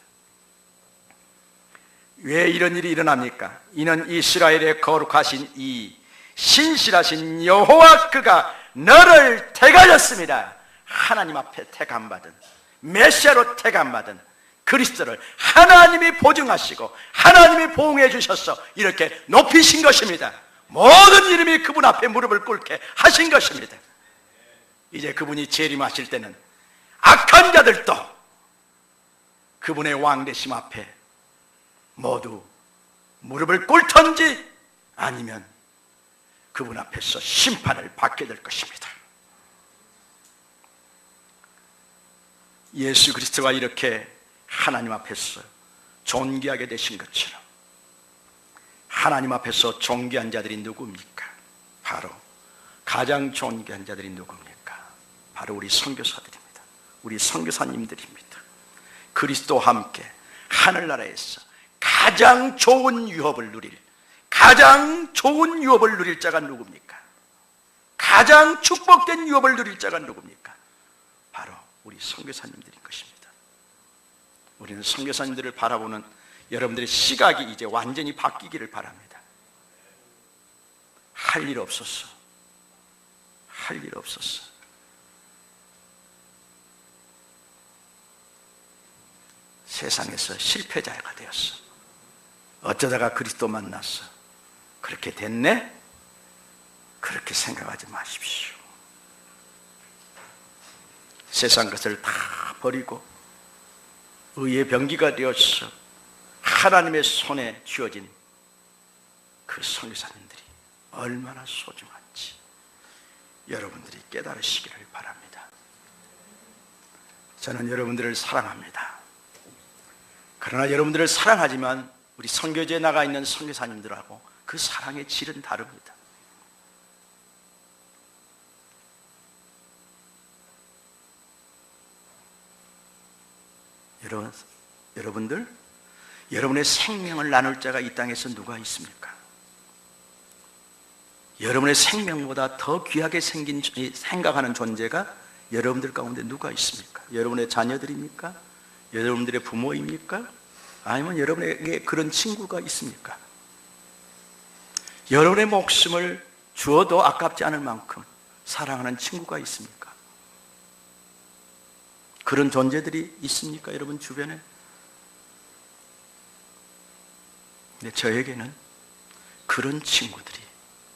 왜 이런 일이 일어납니까? 이는 이스라엘의 거룩하신 이 신실하신 여호와 그가 너를 택하였습니다. 하나님 앞에 택함받은, 메시아로 택함받은 그리스도를 하나님이 보증하시고 하나님이 보응해 주셔서 이렇게 높이신 것입니다. 모든 이름이 그분 앞에 무릎을 꿇게 하신 것입니다. 이제 그분이 재림하실 때는 악한 자들도 그분의 왕되심 앞에 모두 무릎을 꿇던지 아니면 그분 앞에서 심판을 받게 될 것입니다. 예수 그리스도가 이렇게 하나님 앞에서 존귀하게 되신 것처럼 하나님 앞에서 존귀한 자들이 누구입니까? 바로 가장 존귀한 자들이 누구입니까? 바로 우리 선교사들입니다. 우리 선교사님들입니다. 그리스도와 함께 하늘나라에서 가장 좋은 유업을 누릴 자가 누굽니까? 가장 축복된 유업을 누릴 자가 누굽니까? 바로 우리 선교사님들인 것입니다. 우리는 선교사님들을 바라보는 여러분들의 시각이 이제 완전히 바뀌기를 바랍니다. 할 일 없었어. 세상에서 실패자가 되었어. 어쩌다가 그리스도 만났어. 그렇게 됐네? 그렇게 생각하지 마십시오. 세상 것을 다 버리고 의의 병기가 되어서 하나님의 손에 쥐어진 그 선교사님들이 얼마나 소중한지 여러분들이 깨달으시기를 바랍니다. 저는 여러분들을 사랑합니다. 그러나 여러분들을 사랑하지만 우리 선교지에 나가 있는 선교사님들하고 그 사랑의 질은 다릅니다. 여러분들, 여러분의 생명을 나눌 자가 이 땅에서 누가 있습니까? 여러분의 생명보다 더 귀하게 생각하는 존재가 여러분들 가운데 누가 있습니까? 여러분의 자녀들입니까? 여러분들의 부모입니까? 아니면 여러분에게 그런 친구가 있습니까? 여러분의 목숨을 주어도 아깝지 않을 만큼 사랑하는 친구가 있습니까? 그런 존재들이 있습니까? 여러분 주변에? 근데 저에게는 그런 친구들이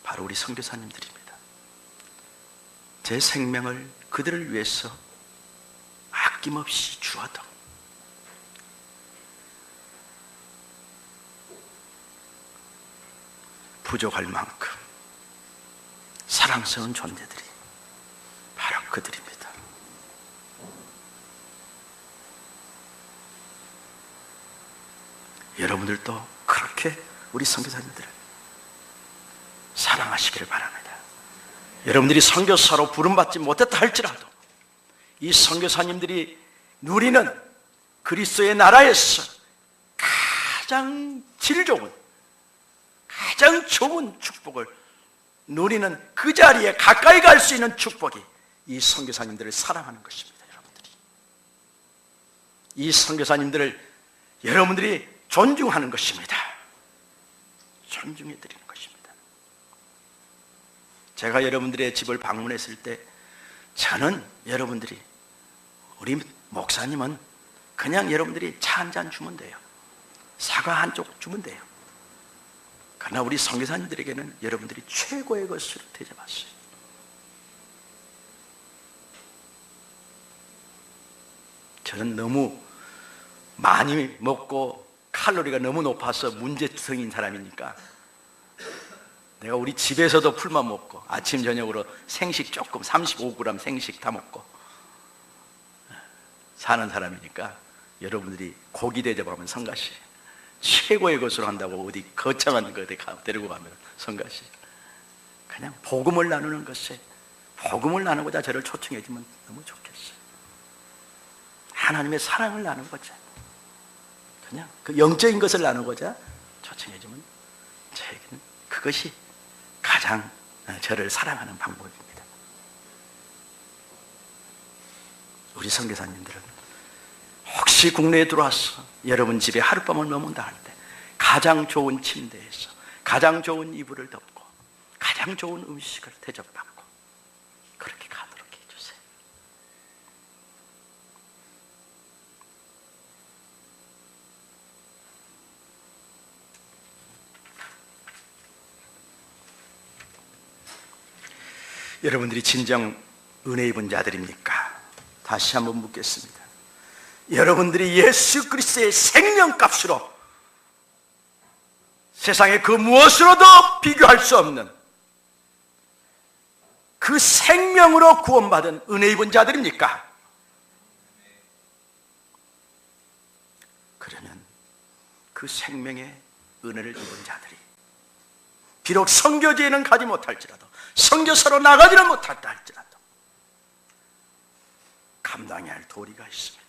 바로 우리 선교사님들입니다. 제 생명을 그들을 위해서 아낌없이 주어도 부족할 만큼 사랑스러운 존재들이 바로 그들입니다. 여러분들도 그렇게 우리 선교사님들을 사랑하시기를 바랍니다. 여러분들이 선교사로 부름받지 못했다 할지라도 이 선교사님들이 누리는 그리스도의 나라에서 가장 질 좋은, 가장 좋은 축복을 누리는 그 자리에 가까이 갈 수 있는 축복이 이 선교사님들을 사랑하는 것입니다. 여러분들이 이 선교사님들을 여러분들이 존중하는 것입니다. 존중해 드리는 것입니다. 제가 여러분들의 집을 방문했을 때 저는 여러분들이, 우리 목사님은 그냥 여러분들이 차 한 잔 주면 돼요. 사과 한쪽 주면 돼요. 그러나 우리 선교사님들에게는 여러분들이 최고의 것으로 대접하세요. 저는 너무 많이 먹고 칼로리가 너무 높아서 문제성인 사람이니까 내가 우리 집에서도 풀만 먹고 아침 저녁으로 생식 조금 35g 생식 다 먹고 사는 사람이니까 여러분들이 고기 대접하면 성가시 최고의 것으로 한다고 어디 거창한 거 데리고 가면 성가시 그냥 복음을 나누는 것에 복음을 나누고자 저를 초청해 주면 너무 좋겠어요. 하나님의 사랑을 나누고자 그냥 그 영적인 것을 나누고자 초청해 주면 저에게는 그것이 가장 저를 사랑하는 방법입니다. 우리 선교사님들은 혹시 국내에 들어와서 여러분 집에 하룻밤을 머문다 할 때 가장 좋은 침대에서 가장 좋은 이불을 덮고 가장 좋은 음식을 대접받고 그렇게 가도록 해주세요. 여러분들이 진정 은혜 입은 자들입니까? 다시 한번 묻겠습니다. 여러분들이 예수 그리스도의 생명값으로 세상의 그 무엇으로도 비교할 수 없는 그 생명으로 구원받은 은혜 입은 자들입니까? 그러면 그 생명의 은혜를 입은 자들이 비록 선교지에는 가지 못할지라도, 선교사로 나가지는 못한다 할지라도 감당해야 할 도리가 있습니다.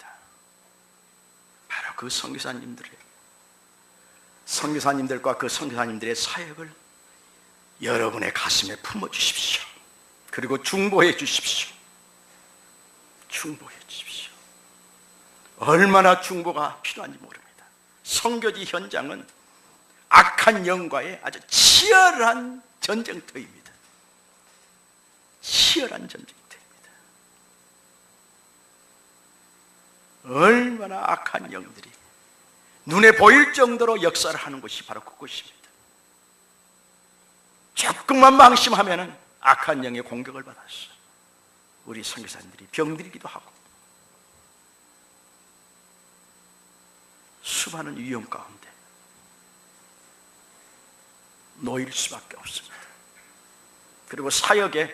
바로 그 선교사님들과 그 선교사님들의 사역을 여러분의 가슴에 품어주십시오. 그리고 중보해 주십시오. 중보해 주십시오. 얼마나 중보가 필요한지 모릅니다. 선교지 현장은 악한 영과의 아주 치열한 전쟁터입니다. 치열한 전쟁터입니다. 얼마나 악한 영들이 눈에 보일 정도로 역사를 하는 곳이 바로 그곳입니다. 조금만 망심하면 악한 영의 공격을 받았어. 우리 선교사님들이 병들기도 하고 수많은 위험 가운데 놓일 수밖에 없습니다. 그리고 사역이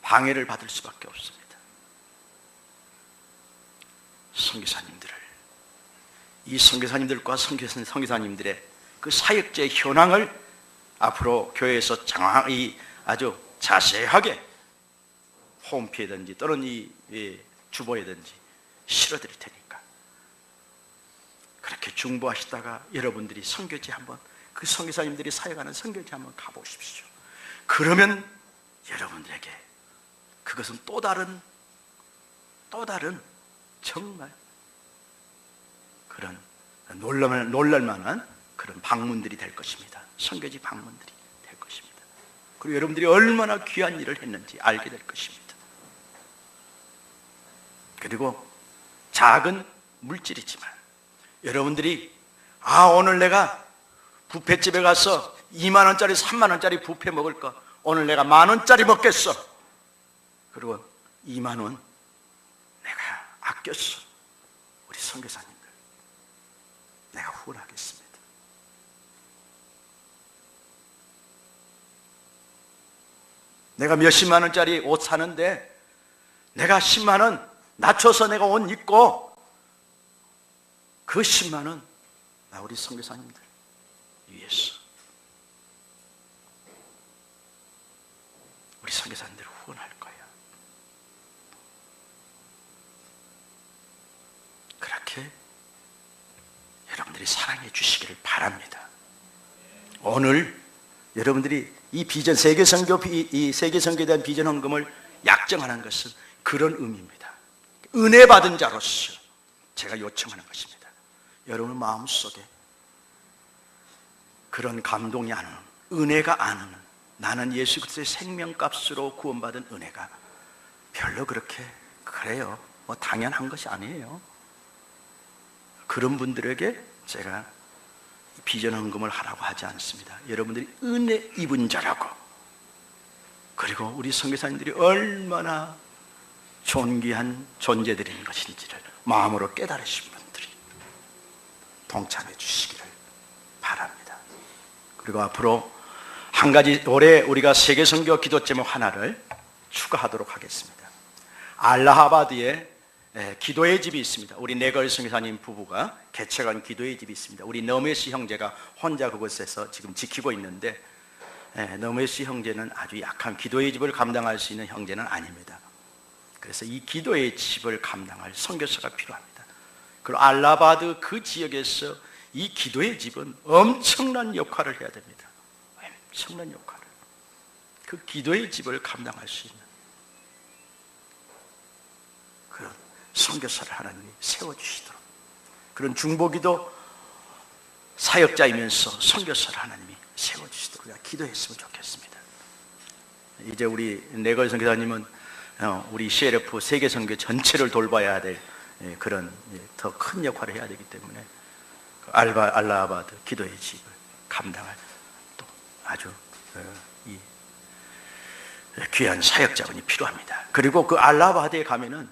방해를 받을 수밖에 없습니다. 이 선교사님들과 선교사님들의 그 사역자의 현황을 앞으로 교회에서 아주 자세하게 홈페이지든지 또는 이 주보에든지 실어드릴 테니까 그렇게 중보하시다가 여러분들이 선교지 한번, 그 선교사님들이 사역하는 선교지 한번 가보십시오. 그러면 여러분들에게 그것은 또 다른 정말 그런 놀랄만한 그런 방문들이 될 것입니다. 선교지 방문들이 될 것입니다. 그리고 여러분들이 얼마나 귀한 일을 했는지 알게 될 것입니다. 그리고 작은 물질이지만 여러분들이 오늘 내가 뷔페집에 가서 2만 원짜리 3만 원짜리 뷔페 먹을 거 오늘 내가 1만 원짜리 먹겠어. 그리고 2만 원 내가 아꼈어. 우리 선교사님들 내가 후원하겠습니다. 내가 몇십만 원짜리 옷 사는데 내가 10만 원 낮춰서 내가 옷 입고 그 10만 원 나 우리 선교사님들 위해서 우리 선교사님들 후원할 거야. 그렇게 여러분들이 사랑해 주시기를 바랍니다. 오늘 여러분들이 이 비전 이 세계 선교에 대한 비전 헌금을 약정하는 것은 그런 의미입니다. 은혜 받은 자로서 제가 요청하는 것입니다. 여러분 마음속에 그런 감동이 안 오는, 은혜가 안 오는, 나는 예수 그리스도의 생명값으로 구원받은 은혜가 별로 그렇게 그래요, 뭐 당연한 것이 아니에요. 그런 분들에게 제가 비전 헌금을 하라고 하지 않습니다. 여러분들이 은혜 입은 자라고, 그리고 우리 선교사님들이 얼마나 존귀한 존재들인 것인지를 마음으로 깨달으신 분들이 동참해 주시기를 바랍니다. 그리고 앞으로 한 가지, 올해 우리가 세계 선교 기도 제목 하나를 추가하도록 하겠습니다. 알라하바드에 기도의 집이 있습니다. 우리 네걸 선교사님 부부가 개척한 기도의 집이 있습니다. 우리 너메시 형제가 혼자 그곳에서 지금 지키고 있는데, 너메시 형제는 아주 약한, 기도의 집을 감당할 수 있는 형제는 아닙니다. 그래서 이 기도의 집을 감당할 선교사가 필요합니다. 그리고 알라바드 그 지역에서 이 기도의 집은 엄청난 역할을 해야 됩니다. 엄청난 역할을, 그 기도의 집을 감당할 수 있는 그런 선교사를 하나님이 세워주시도록, 그런 중보기도 사역자이면서 선교사를 하나님이 세워주시도록 우리가 기도했으면 좋겠습니다. 이제 우리 네걸 선교사님은 우리 CLF 세계 선교 전체를 돌봐야 될 그런 더 큰 역할을 해야 되기 때문에 알라하바드 기도의 집을 감당할 또 아주 이 귀한 사역자분이 필요합니다. 그리고 그 알라하바드에 가면은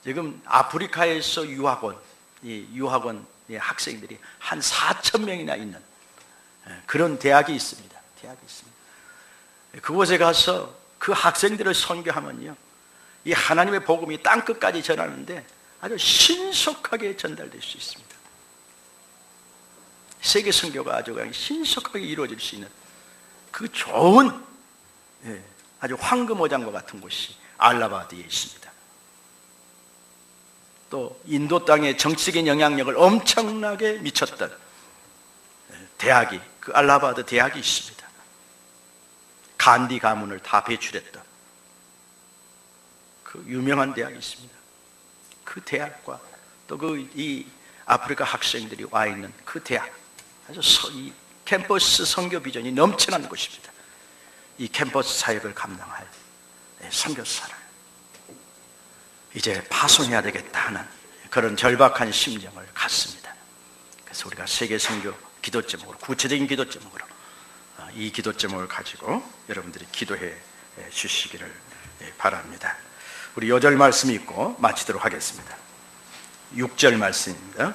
지금 아프리카에서 유학원 학생들이 한 4,000명이나 있는 그런 대학이 있습니다. 그곳에 가서 그 학생들을 선교하면요, 이 하나님의 복음이 땅끝까지 전하는데 아주 신속하게 전달될 수 있습니다. 세계 선교가 아주 신속하게 이루어질 수 있는 그 좋은 아주 황금오장과 같은 곳이 알라바드에 있습니다. 또 인도 땅에 정치적인 영향력을 엄청나게 미쳤던 대학이, 그 알라바드 대학이 있습니다. 간디 가문을 다 배출했던 그 유명한 대학이 있습니다. 그 대학과 또 이 아프리카 학생들이 와 있는 그 대학, 아주 이 캠퍼스 선교 비전이 넘쳐나는 곳입니다. 이 캠퍼스 사역을 감당할 선교사를 이제 파송해야 되겠다 하는 그런 절박한 심정을 갖습니다. 그래서 우리가 세계 선교 기도 제목으로, 구체적인 기도 제목으로 이 기도 제목을 가지고 여러분들이 기도해 주시기를 바랍니다. 우리 요절 말씀 읽고 마치도록 하겠습니다. 6절 말씀입니다.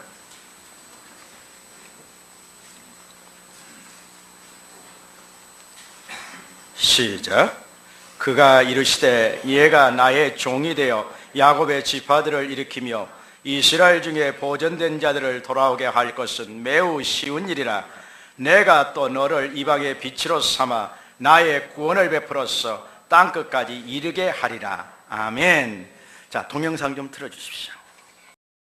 시작. 그가 이르시되 얘가 나의 종이 되어 야곱의 지파들을 일으키며 이스라엘 중에 보존된 자들을 돌아오게 할 것은 매우 쉬운 일이라. 내가 또 너를 이방의 빛으로 삼아 나의 구원을 베풀어서 땅끝까지 이르게 하리라. 아멘. 자, 동영상 좀 틀어주십시오.